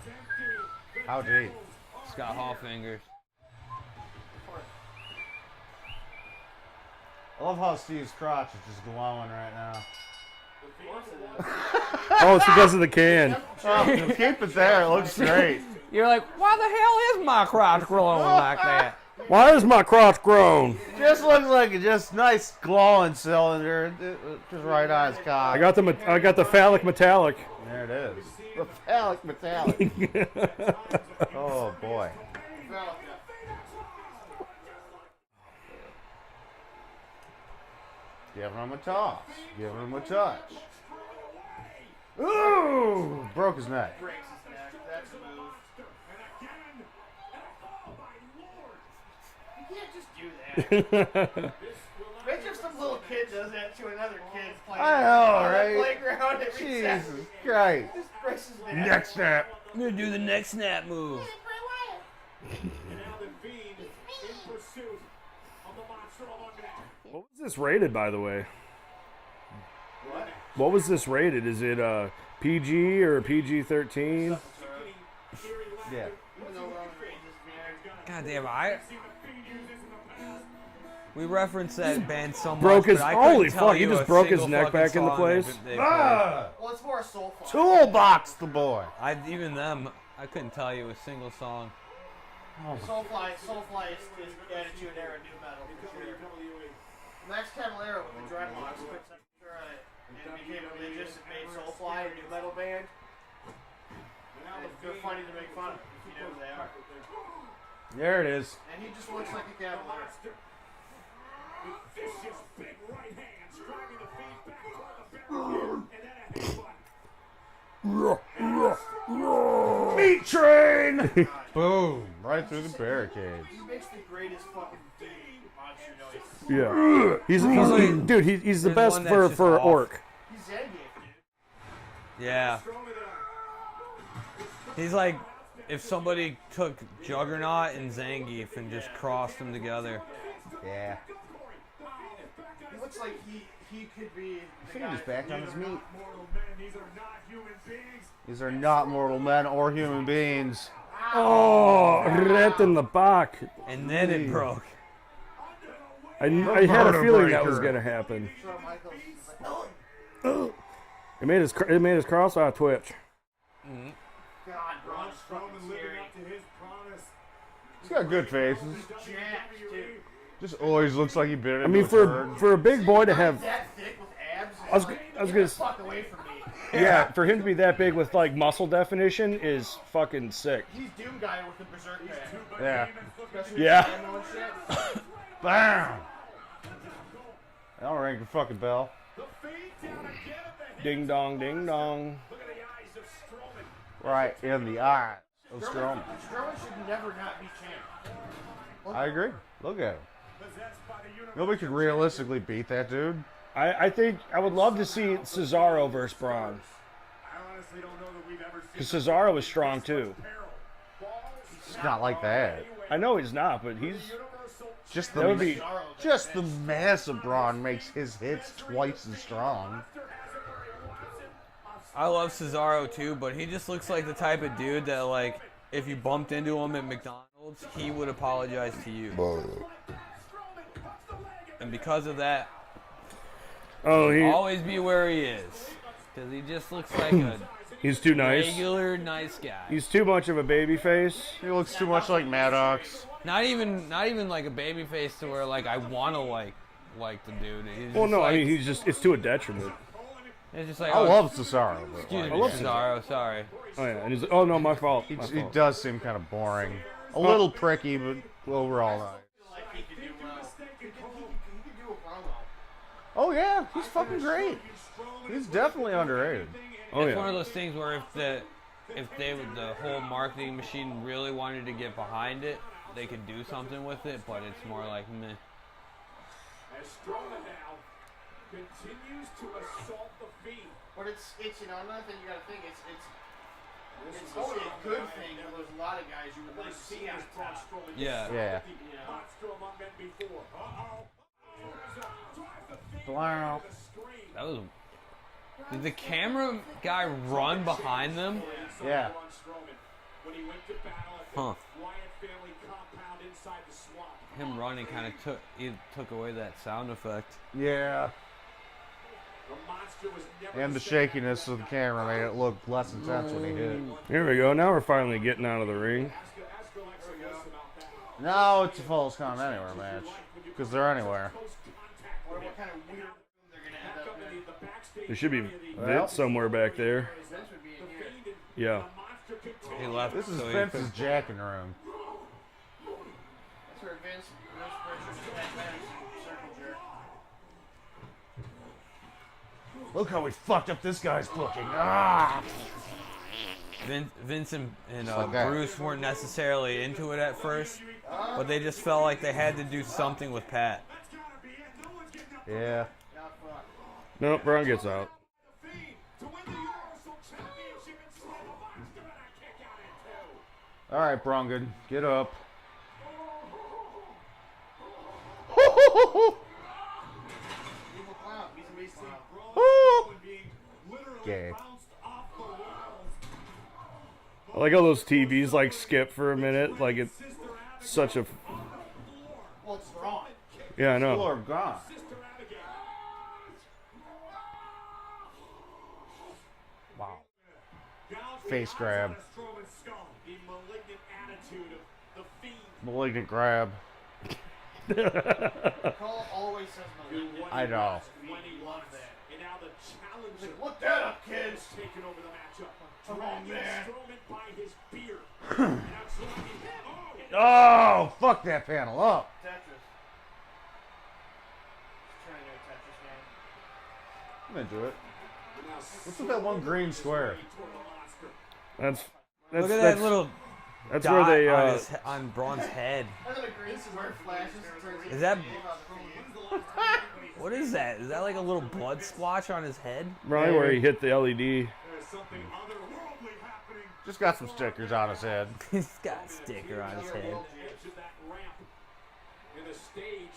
How deep. Scott Hall fingers. I love how Steve's crotch is just glowing right now. Oh, it's because of the can. Oh, keep it there. It looks great. You're like, why the hell is my crotch glowing like that? Why is my crotch grown? Just looks like a just nice glowing cylinder. Just right on his cock. I got the phallic metallic. There it is. The phallic metallic. Oh boy. Giving him a toss. Giving him a touch. Ooh! Broke his neck. Breaks his neck. That's a move. You can't just do that. Imagine if some little kid does that to another kid playing I know, on right? the playground every Jesus Saturday. Christ. Just breaks his neck. Neck snap. I'm gonna do the neck snap move. And now the Fiend in pursuit of the monster among men. What was this rated, by the way? What? What was this rated? Is it PG or PG-13? Yeah. Even though Roman Reigns is married. God damn, we referenced that band so much, Broke his- but I couldn't holy tell fuck, he you just a broke his single neck fucking back into song place. they played. Ah! Well, it's more soulful. Toolbox the boy. Even them, I couldn't tell you a single song. Soulfly is attitude era new metal for sure. Max Cavalera with the dreadlocks quit Sepultura and became religious and made Soulfly a new metal band. They're funny to make fun of if you know who they are. There it is. And he just looks like a Cavalier. Vicious big right hands driving the Fiend back toward the barricade. And then a headbutt. Meat train! Boom. Right through the barricades. He makes the greatest fucking deep monster noises. Yeah. He's like, dude, he's the There's best one that's just for off. orc. He's Zangief, dude. Yeah. He's like if somebody took Juggernaut and Zangief and just crossed them together. Yeah. He looks like he could be the Figured he's guy. back on his meat. Mortal men, these are not human beings. These are not mortal men or human beings. Oh, right in the back. And then it broke. I had a feeling that was gonna happen. Shawn Michaels is like, oh, It made his crossfire twitch. God, Braun is fucking Strowman living scary. up to his promise. He's got good faces. Jacked, dude. Just always looks like he bit it. I mean, for a big boy to have, That thick with abs. I was Get gonna the fuck away from me. yeah, for him to be that big with like muscle definition is fucking sick. He's Doom Guy with the Berserk pad. Yeah. Especially Yeah. with the ammo and shit. Bam! That'll ring the fucking bell. The Fiend down again at the hip. Ding dong, ding dong. Look at the eyes of Strowman. Right in the eyes of Strowman. Strowman should never not be champ. I agree. Look at him. Possessed by the universe. Nobody could realistically beat that dude. I think I would love to see Cesaro versus Braun. I honestly don't know that we've ever seen Because Cesaro was strong too. peril. It's not like that. I know he's not, but he's Universal Just that would the be just the mass of Braun makes his hits twice as strong. I love Cesaro too, but he just looks like the type of dude that, like, if you bumped into him at McDonald's, he would apologize to you. And because of that, he always be where he is, because he just looks like a he's too nice. regular nice guy. He's too much of a baby face. He looks too much like Maddox. Not even like a baby face to where like I want to like the dude. He's Well, just no, like, I mean it's to a detriment. it's just like I oh, love Cesaro, but excuse like, me, love Cesaro. Sorry. Oh yeah, and he's oh no, my fault. he, My he fault. does seem kind of boring. A little pricky, but overall nice. Like he could do well. Oh yeah, he's fucking great. He's definitely underrated. Oh It's one yeah. of those things where the whole marketing machine really wanted to get behind it, they could do something with it, but it's more like meh. As Strowman now continues to assault the Fiend. But it's another thing you gotta think, it's only a good thing because there's a lot of guys you would like to see on top. Yeah. Yeah. Monster among men before. Wow. That was. Did the camera guy run behind them? Yeah. Huh. Him running kind of took away that sound effect. Yeah. And the shakiness of the camera made it look less intense when he hit it. Here we go. Now we're finally getting out of the ring. No, it's a false count anywhere match. Because they're anywhere. What kind of weird room they're gonna end up in? There should be Well. Vince somewhere back there. Vince would be in here. Yeah. He left. This is so he Vince's jacking room. That's where Vince Pritchard and Pat Patterson circle jerk. Look how we fucked up this guy's booking. Ah! Vince and Okay. Bruce weren't necessarily into it at first, but they just felt like they had to do something with Pat. Yeah. Nope, Braun gets out. Alright, Brungan, get up. Evil clown. He's a beast clown. Gay. I like how those TVs like skip for a minute. Like it's such a. Well, it's Braun. Yeah, I People know. are gone. Wow. Face grab. Malignant grab. Cole always says malignant. I know. We love that. And now the challenge He's like, look that up, kids. taking over the matchup. Come on, man. Strowman by his beard. Now Strowman. Oh, fuck that panel up. Tetris. Just trying to do a Tetris game. I'm into it. What's with that one green square? That's Look at that that's little that's dot where they on Braun's head. Look at the green square flashes and turns into Is that- Dave on the feed. What is that? Is that like a little blood splotch on his head? right where he hit the LED. There's something otherworldly happening. Just got some stickers on his head. He's got a sticker on his head. Edge of that ramp. And the stage.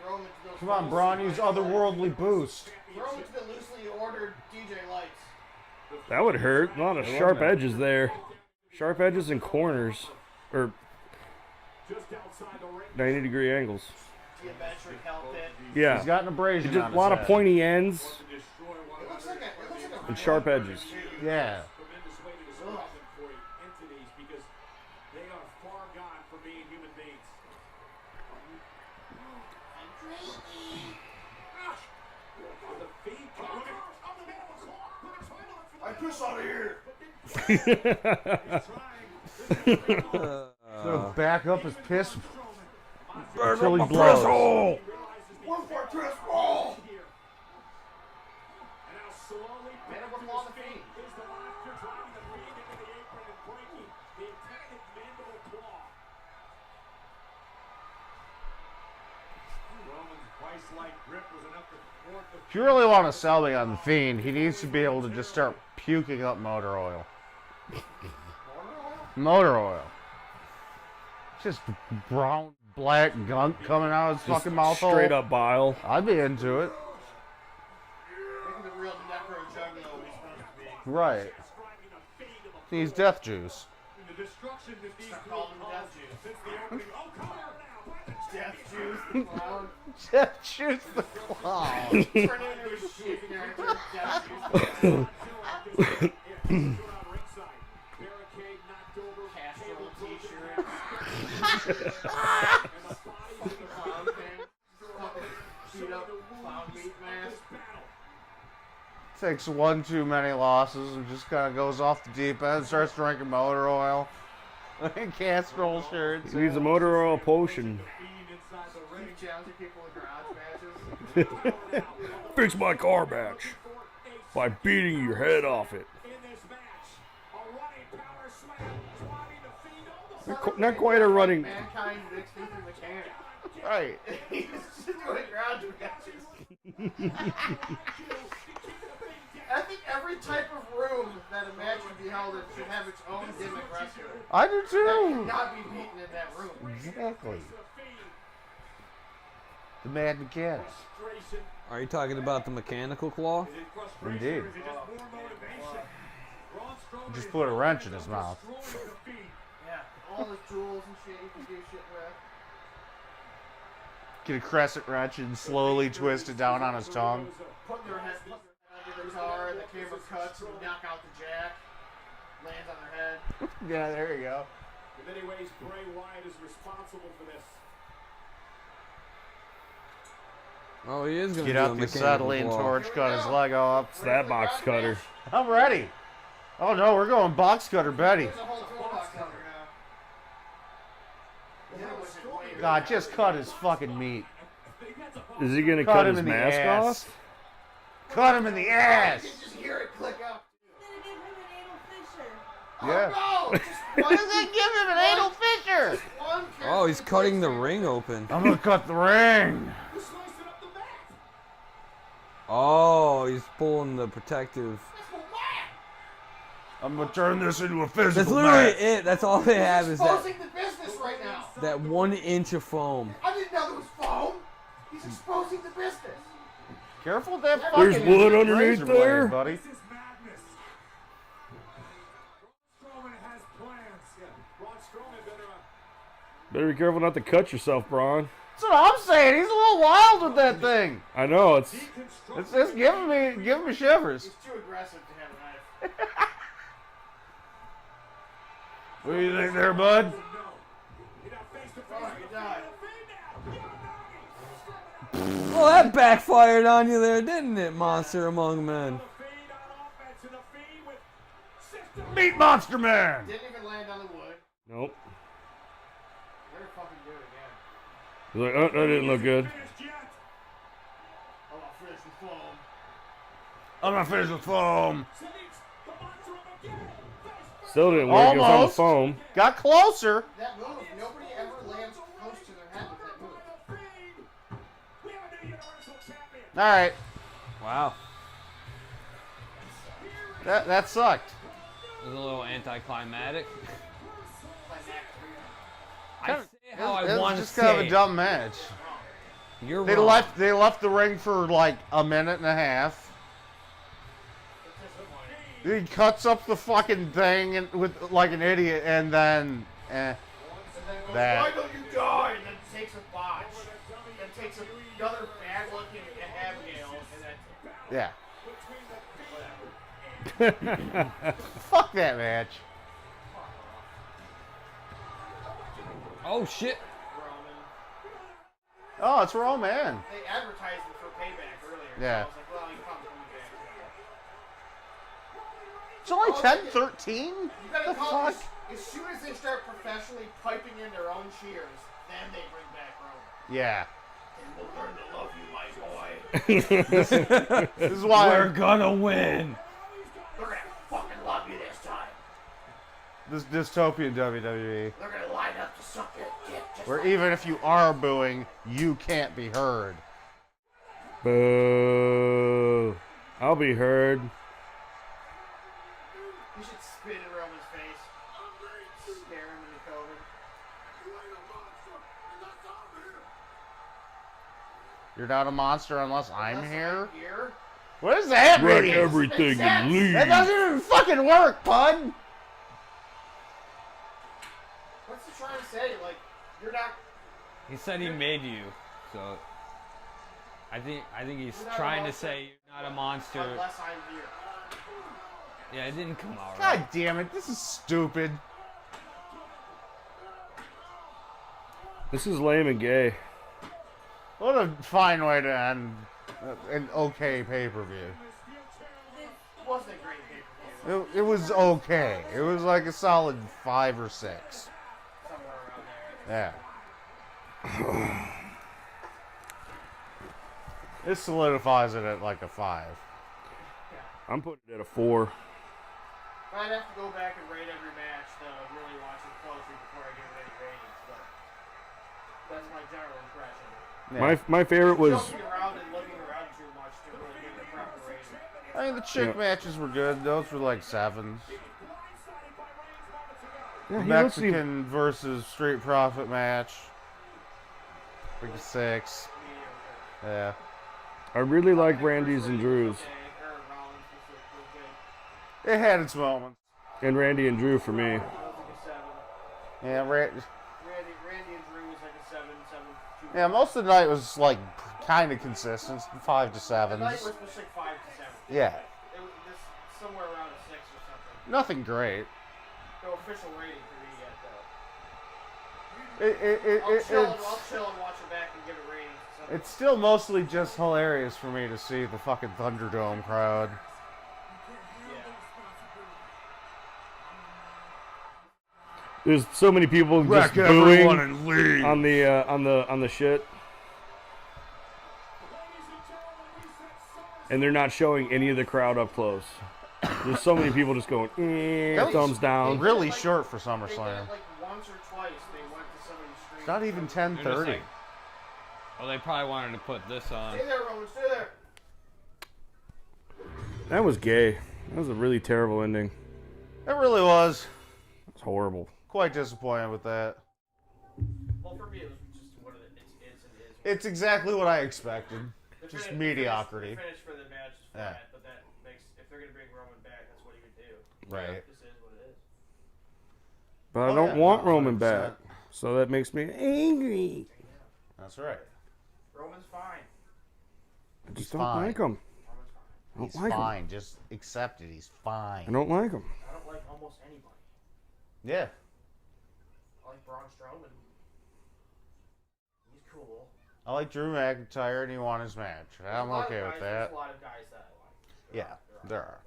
Throw him into those Come on, Braun, use otherworldly boost. Throw him into the loosely ordered DJ lights. That would hurt. A lot of sharp edges there. Sharp edges and corners, or Just outside the ring. 90-degree angles. Geometric hell pit. Yeah. He's got an abrasion Just on a lot his of head. pointy ends It looks like a and sharp edges. Yeah. Tremendous way to describe them for entities because they are far gone from being human beings. The Fiend can I piss out of here. So back up his piss Burn until he up my blows. piss hole. Where's my piss ball? And now slowly Man, back we're to calling his the feet. Fiend. Is the laughter driving the Fiend into the apron and breaking the intended mandible claw. Roman's vice-like grip was enough to thwart the If you really want to sell me on the Fiend, he needs to be able to just start puking up motor oil. Motor oil. Just brown, black gunk coming out of his fucking mouth hole. Straight up bile. I'd be into it. Making the real necro juggalo he's supposed to be. Right. describing the Fiend of a He's death juice. the destruction that these Start two calling him caused Death Juice. since the opening. Oh, come on now. By the Death juice, the clown. Death juice the clown. Turn into a shit character. Death juice. Castro t-shirt. Clown thing. Beat up clown meat mask. Takes one too many losses and just kind of goes off the deep end, starts drinking motor oil. Castrol shirts. He needs a motor oil potion. Keep challenging people in garage Fix my car match by beating your head off it. Not quite a running. Mankind mixed with the mechanic. Right. He's just doing ground matches. I think every type of room that a match would be held in should have its own gimmick wrestler. I do That too. cannot be beaten in that room. Exactly. The Mad Mechanic. Are you talking about the mechanical claw? Indeed. Just put a wrench in his mouth. Yeah, all the tools and shit you can do shit with. Get a crescent wrench and slowly twist it down on his tongue. Put their head under the car, the camera cuts, and you knock out the jack. Lands on their head. Yeah, there you go. In many ways, Bray Wyatt is responsible for this. Oh, he is going to Get do a out the mechanical acetylene claw. torch, cut his leg off. It's that box cutter. I'm ready. Oh no, we're going box cutter Betty. There's a whole toolbox under now. God, just cut his fucking meat. Is he gonna Cut cut him his in the mask ass. off? Cut him in the ass. You just hear it click out. Yeah. Oh, no! Why does that give him an anal fissure? Oh, he's cutting the ring open. I'm gonna cut the ring. Oh, he's pulling the protective. I'm gonna turn this into a physical That's literally match. it. That's all they have is that, Exposing the business right now. that 1 inch of foam. I didn't know there was foam. He's exposing the business. Careful with that There's fucking wood underneath razor blade, there. buddy. This is madness. Braun Strowman has plans. Braun Strowman Better be careful not to cut yourself, Braun. That's what I'm saying. He's a little wild with that thing. I know it's. It's giving me shivers. He's too aggressive to have a knife. What do you think there, bud? Oh, he died. Well, that backfired on you there, didn't it, Monster Among Men? Meet Monster Man. Didn't even land on the wood. Nope. Better fucking do it again. He's like, oh, that didn't look good. Oh, I'll finish with foam. I'm gonna finish with foam. Still didn't work. It was on the Almost. foam. Got closer. That move, nobody ever lands close to their head with that move. All right. Wow. That sucked. It was a little anticlimactic. I Kinda- say how It I was want to just kind of say a it. dumb match. You're They wrong. left the ring for like a minute and a half. He cuts up the fucking thing and, with like an idiot, and then And then goes, That. why don't you die? And then takes a botch. Then takes another bad looking Abigail. And then yeah. Fuck that match. Oh, shit. Roman. Oh, it's Roman. They advertised him for payback earlier. Yeah. So I was like, well, you probably coming back. It's only 10:13. You gotta The call fuck? it as soon as they start professionally piping in their own cheers, then they bring back Roman. Yeah. And we'll learn to love you, my boy. This is why We're gonna win. They're gonna fucking love you this time. this dystopian WWE, They're gonna line up to suck your dick just where like even if you are booing, you can't be heard. Boo. I'll be heard. You should spit in Roman's face. Scare him into COVID. You're not a monster unless I'm Unless here. I'm here. What does that Wreck mean? everything and leave. That doesn't even fucking work, bud. What's he trying to say? Like, you're not. He said he made you, so I think he's You're not a trying to monster. say you're not a monster. Unless I'm here. Yeah, it didn't come out God right. damn it, this is stupid. This is lame and gay. What a fine way to end an okay pay-per-view. It wasn't a great pay-per-view. It was okay. It was like a solid 5 or 6. Somewhere around there. Yeah. This solidifies it at like a 5. I'm putting it at a 4. I'd have to go back and rate every match to really watch it closely before I give it any ratings, but that's my general impression. Yeah. My favorite was. Jumping around and looking around too much to really give it a proper rating. I mean, the chick matches were good. Those were like 7s. Yeah, Mexican versus Street Profit match. Like a 6. Yeah. I really like Randy's and Drew's. It had its moments. And Randy and Drew for me. Yeah, Randy and Drew was like a 7, 2. Yeah, most of the night was like kind of consistent, 5 to 7s. The night was like 5 to 7. Yeah. It was just somewhere around a 6 or something. Nothing great. No official rating for me yet, though. I'll chill and watch it back and give it ratings. It's still mostly just hilarious for me to see the fucking Thunderdome crowd. There's so many people just booing on the shit, and they're not showing any of the crowd up close. There's so many people just going, thumbs down. Really short for SummerSlam. Like once or twice they went to somebody's stream. It's not even 10:30. Well, they probably wanted to put this on. Stay there, Roman. Stay there. That was gay. That was a really terrible ending. It really was. It's horrible. Quite disappointed with that. Well, for me, it was just what it is. It's exactly what I expected. Just mediocrity. The finish for the match is flat, but that makes, if they're going to bring Roman back, that's what he would do. Right. This is what it is. But I don't want Roman back, so that makes me angry. That's right. Roman's fine. I just don't like him. He's fine. Just accept it. He's fine. I don't like him. I don't like almost anybody. Yeah. I like Braun Strowman. He's cool. I like Drew McIntyre and he won his match. I'm okay with that. There's a lot of guys that I like. There are.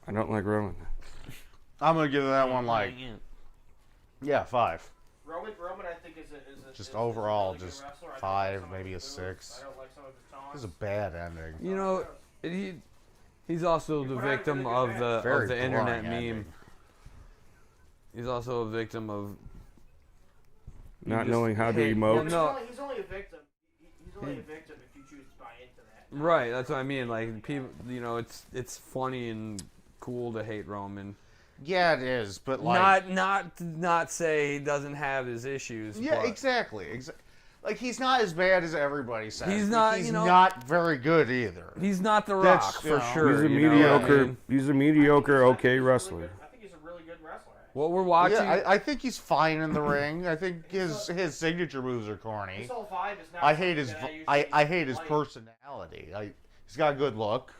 I don't like Roman. I'm gonna give that one like 5. Roman, I think is a Just is overall, a really just good wrestler. I 5, don't like maybe a some of his 6. moves. I don't like some of his taunts. This is a bad ending. You know, he's also the victim of the internet meme. Ending. He's also a victim of Not knowing how to emote. No, he's only a victim. He's only a victim if you choose to buy into that. right. That's what I mean. Like people, you know, it's funny and cool to hate Roman. Yeah, it is, but like not say he doesn't have his issues. yeah, but exactly. Like he's not as bad as everybody says. He's but not. He's you know, not very good either. He's not the That's, Rock you for know, sure. He's a you know? mediocre. I mean, He's a mediocre, okay wrestler. I think he's a really good wrestler. what we're watching. Yeah, I think he's fine in the ring. I think his signature moves are corny. His whole vibe is not. I hate his something that I hate his like. personality. He's got a good look.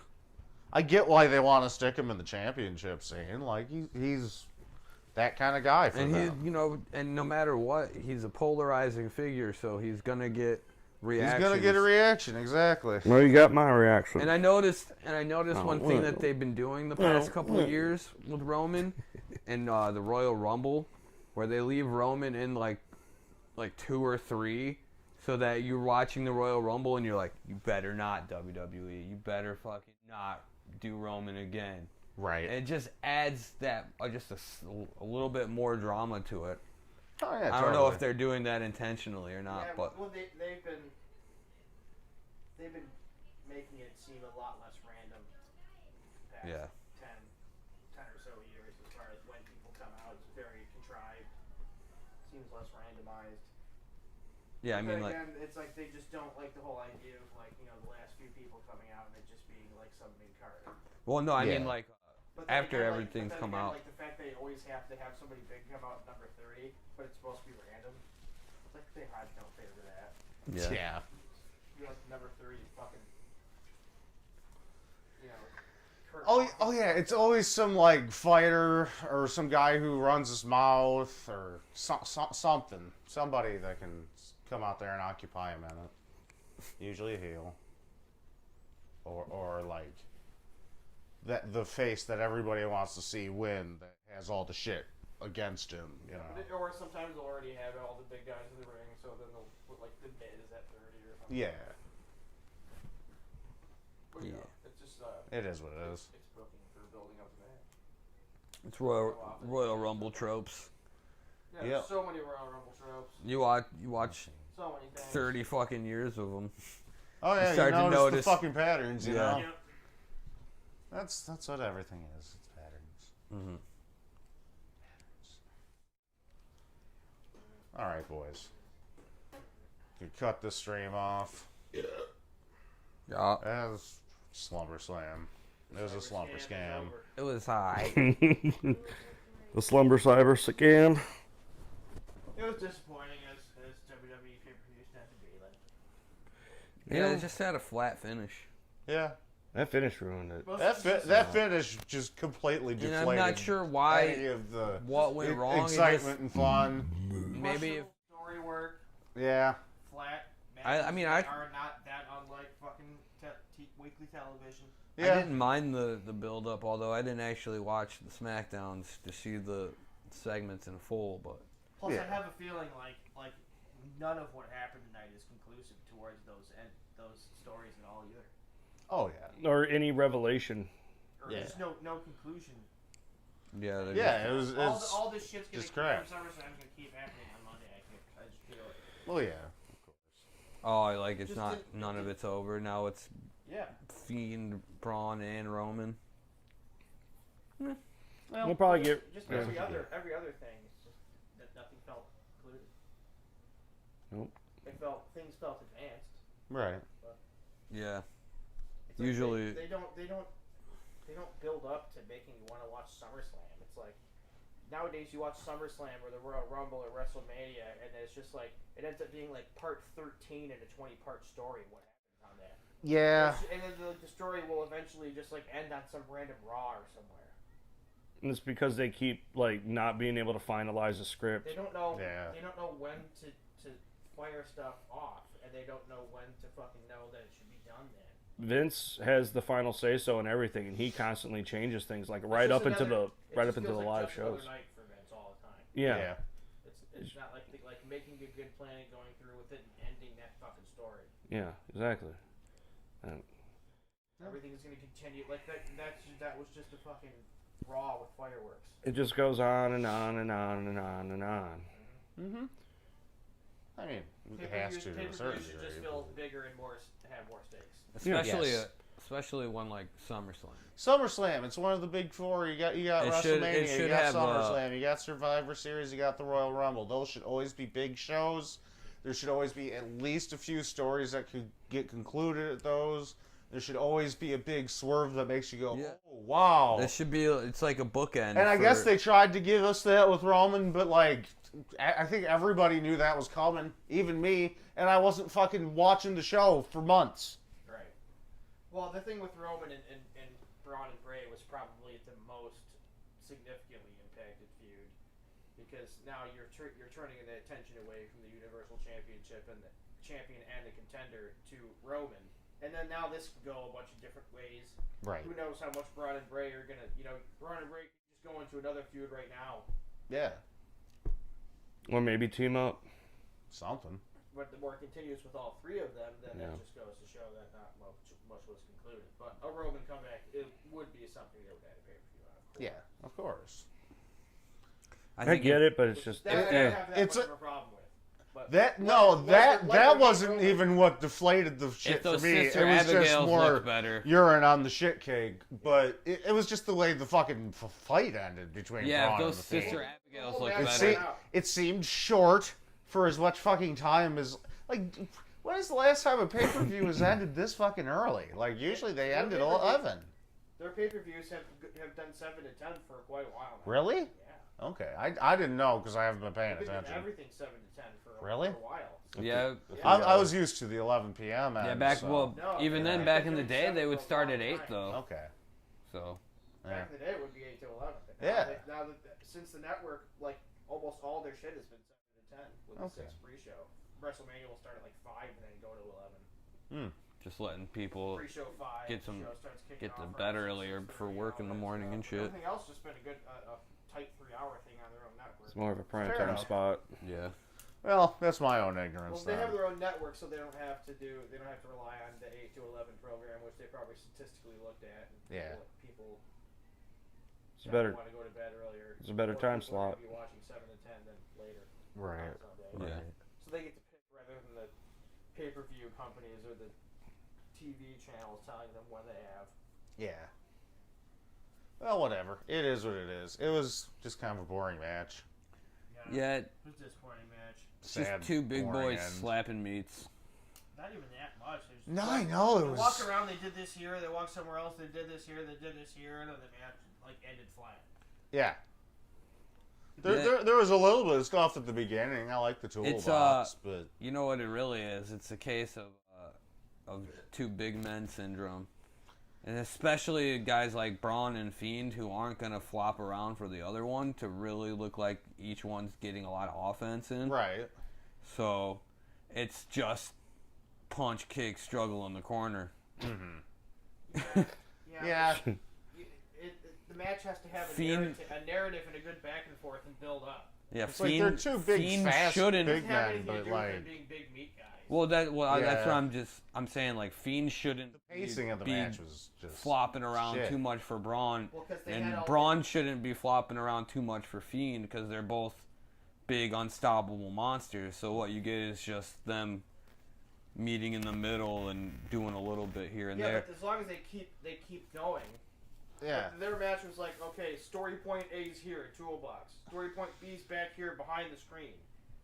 I get why they want to stick him in the championship scene. Like he's that kind of guy for and them. he, you know, and no matter what, he's a polarizing figure, so he's gonna get reactions. He's gonna get a reaction, exactly. Well, you got my reaction. And I noticed one thing well. that they've been doing the past couple of years with Roman, and the Royal Rumble, where they leave Roman in like 2 or 3, so that you're watching the Royal Rumble and you're like, you better not WWE, you better fucking not do Roman again. Right. And it just adds that just a little bit more drama to it. Oh, yeah, I don't know if totally. they're doing that intentionally or not, Yeah, but well, they've been making it seem a lot less random. Past Yeah. 10 or so years, as far as when people come out, it's very contrived. Seems less randomized. yeah, I But mean, like, again, it's like they just don't like the whole idea of like the last few people coming out and it just being like some big card. well, no, I Yeah. mean, like, But then after again, everything's but then come again, out. like the fact they always have to have somebody big come out at number 30, but it's supposed to be random. It's like they hardly don't favor that. Yeah. You're like number 30, fucking. You know. Kurt Oh yeah, it's always some like fighter or some guy who runs his mouth or something. Somebody that can come out there and occupy a minute. Usually a heel. Or like the face that everybody wants to see win that has all the shit against him, you know. Or sometimes they'll already have all the big guys in the ring, so then they'll put like the mid is at 30 or something. Yeah. It is what it is. It's booking for building up the match. It's Royal Rumble tropes. Yeah, there's so many Royal Rumble tropes. You watch So many things. 30 fucking years of them. Oh yeah, start to you notice notice the fucking patterns, you know. Yep. That's what everything is. It's patterns. Mm-hmm. All right, boys. You cut the stream off. Yeah. That was SlumberSlam. It was a slumber scam. It was high. The Slumber Cyber Scam. It was disappointing as WWE pay-per-views tend to be. Like, Yeah, it just had a flat finish. Yeah. That finish ruined it. That finish just completely deflated. And I'm not sure why. Any of the what went wrong. Excitement and fun. Maybe. Story work, Yeah. flat. I mean, are not that unlike fucking weekly television. Yeah. I didn't mind the build up, although I didn't actually watch the SmackDowns to see the segments in full. But Plus, Yeah. I have a feeling like none of what happened tonight is conclusive towards those stories at all either. Oh yeah. Or any revelation. Or Yeah. there's no conclusion. yeah, they're Yeah, it was. All this shit's gonna just keep crap. SummerSlam's gonna keep happening on Monday. I just feel it. Oh yeah. Oh, like it's Just not. to- None of it's over now. It's Yeah. Fiend, Braun, and Roman. Well, We'll probably get- just yeah. every other thing. It's just that nothing felt concluded. Nope. Things felt advanced. Right. Yeah. It's like Usually- they don't build up to making you want to watch SummerSlam. It's like nowadays you watch SummerSlam or the Royal Rumble or WrestleMania, and it's just like it ends up being like part 13 in a 20-part story. What happens on that? Yeah. And then the story will eventually just like end on some random Raw or somewhere. And it's because they keep like not being able to finalize a script. They don't know. Yeah. They don't know when to fire stuff off, and they don't know when to fucking know that it should be done. Then Vince has the final say so in everything, and he constantly changes things like right It's up just into another- the it right just up into the feels like live just another shows. night for Vince all the time. Yeah. It's not like making a good plan and going through with it and ending that fucking story. Yeah, exactly. Everything is going to continue like that. That was just a fucking Raw with fireworks. It just goes on and on and on and on and on. Mm-hmm. I mean, it has to a certain should degree. just feel bigger and have more stakes. Especially Yes. especially one like SummerSlam. SummerSlam, it's one of the big four. You got It WrestleMania, should you got have, SummerSlam, you got Survivor Series, you got the Royal Rumble. Those should always be big shows. There should always be at least a few stories that could get concluded at those. There should always be a big swerve that makes you go, Yeah. oh, wow. It should be. It's like a bookend. And I guess they tried to give us that with Roman, but like, I think everybody knew that was coming, even me, and I wasn't fucking watching the show for months. Right. Well, the thing with Roman and Braun and Bray was probably the most significantly impacted feud, because now you're turning the attention away from the Universal Championship and the champion and the contender to Roman, and then now this could go a bunch of different ways. Right. Who knows how much Braun and Bray are gonna, Braun and Bray could just go into another feud right now. Yeah. Or maybe team up. Something. But the more it continues with all three of them, then Yeah. that just goes to show that not much was concluded. But a Roman comeback, it would be something that would add a pay-per-view on. Of course. Yeah, of course. I get it, but it's just That I don't have that it's much a- of a problem with. But That like wasn't Roman- even what deflated the shit If for those me. It Sister was just Abigails more looked better. urine on the shit cake. But it was just the way the fucking fight ended between Yeah, Braun if and those the Fiend. Sister Abigails Oh, look man, better. It seemed short for as much fucking time as like. When is the last time a pay per view has ended this fucking early? Like usually they end at 11. Their pay-per-views have done 7 to 10 for quite a while now. Really? Yeah. Okay, I didn't know because I haven't been paying They've been doing attention. everything 7 to 10 for Really? a while. Yeah. I was used to the 11 p.m. Yeah, end, back so. well, No, even yeah, then, they've back been in the doing day, 7 they would for a start long at 8 time. though. Okay. So Yeah. Back in the day, it would be 8 to 11. But now Yeah. now that since the network, like almost all their shit has been 7 to 10 with the Okay. 6 pre-show. WrestleMania will start at like 5 and then go to 11. just letting people Pre-show 5. get some- show starts kicking get to off bed around earlier 6:30 for work in the all that morning and stuff. shit. Everything else has been a good, a tight 3-hour thing on their own network. it's more of a prime Fair time enough. spot. yeah. Well, that's my own ignorance. Well, they have then. their own network, so they don't have to rely on the 8 to 11 program, which they probably statistically looked at. And Yeah. People It's better. want to go to bed earlier. It's a better More time people are slot. gonna be watching 7 to 10 than later. Right. On Sunday. Yeah. So they get to pick rather than the pay-per-view companies or the TV channels telling them when they have. Yeah. Well, whatever. It is what it is. It was just kind of a boring match. Yeah, It was a disappointing match. it's Sad, just two big boring boys end. slapping meats. Not even that much. No, I know, it They was- walked around. They did this here. They walked somewhere else. They did this here. They did this here, and then the match ended flat. Yeah. There was a little bit of stuff at the beginning. I like the toolbox, but You know what it really is? It's a case of two big men syndrome. And especially guys like Braun and Fiend who aren't going to flop around for the other one to really look like each one's getting a lot of offense in. right. So it's just punch, kick, struggle in the corner. Yeah. The match has to have Fiend- a narrative and a good back and forth and build up. Yeah, It's like they're two big, Fiend fast, shouldn't. big It doesn't have men, anything to but do with them like being big meat guys. Well, that's Yeah. what I'm saying. Like Fiend shouldn't the pacing of the be match was just flopping around shit. too much for Braun, Well, 'cause they had and all- Braun shouldn't be flopping around too much for Fiend because they're both big, unstoppable monsters. So what you get is just them meeting in the middle and doing a little bit here and Yeah, there. but as long as they keep going. Yeah. Like, their match was like, okay, story point A's here, toolbox. Story point B's back here behind the screen.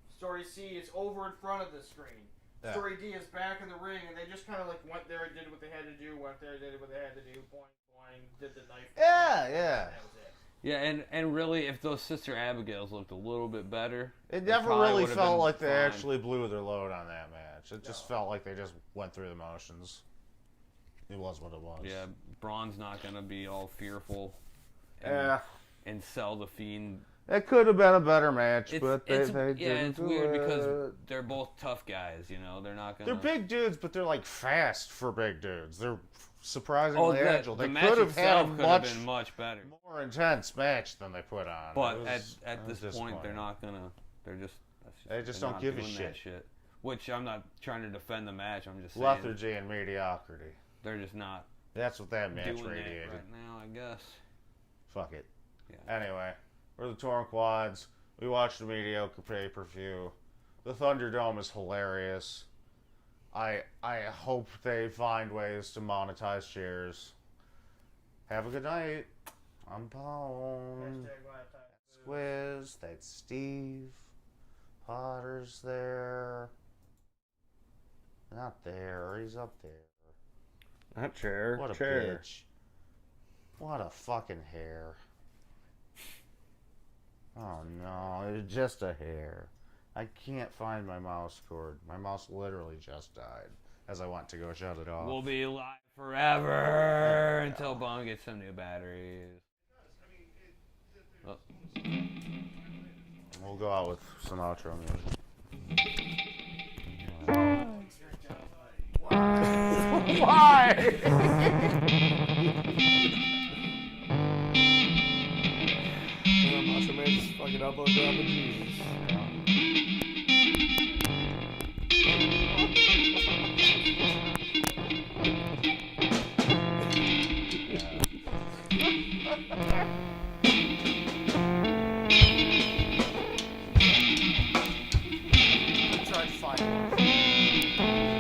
Story C is over in front of the screen. Yeah. Story D is back in the ring, and they just kind of like went there and did what they had to do, went there, did what they had to do, boing, boing, did the knife. Yeah, and yeah. that was it. Yeah, and really, if those Sister Abigails looked a little bit better, It never probably really would've felt been like they fine. actually blew their load on that match. It just felt like they just went through the motions. It was what it was. Yeah, Braun's not gonna be all fearful. Yeah. And sell the Fiend. It could have been a better match, It's, but it's they yeah, didn't it's do weird it. because they're both tough guys. You know, they're not gonna. They're big dudes, but they're like fast for big dudes. They're surprisingly agile. the They match could have had a itself could have much been much better. more intense match than they put on. But It was- at it was this point, they're disappointing. not gonna. They're just. That's They just they're don't not give a doing that shit. Which I'm not trying to defend the match. I'm just saying Lethargy and mediocrity. they're just not That's what that match doing radiated. that right now. I guess. Fuck it. Yeah. Anyway, we're the Torn Quads. We watched a mediocre pay-per-view. The Thunderdome is hilarious. I hope they find ways to monetize shares. Have a good night. I'm Paul. Squiz. That's Steve. Potter's there. Not there. He's up there. Not chair. What a chair. bitch. What a fucking hair. Oh no, it's just a hair. I can't find my mouse cord. My mouse literally just died as I went to go shut it off. We'll be live forever until Bone gets some new batteries. Oh. We'll go out with some outro music. Why? Macho Man's fucking elbow dropping Jesus. I tried to find one.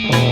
Bye.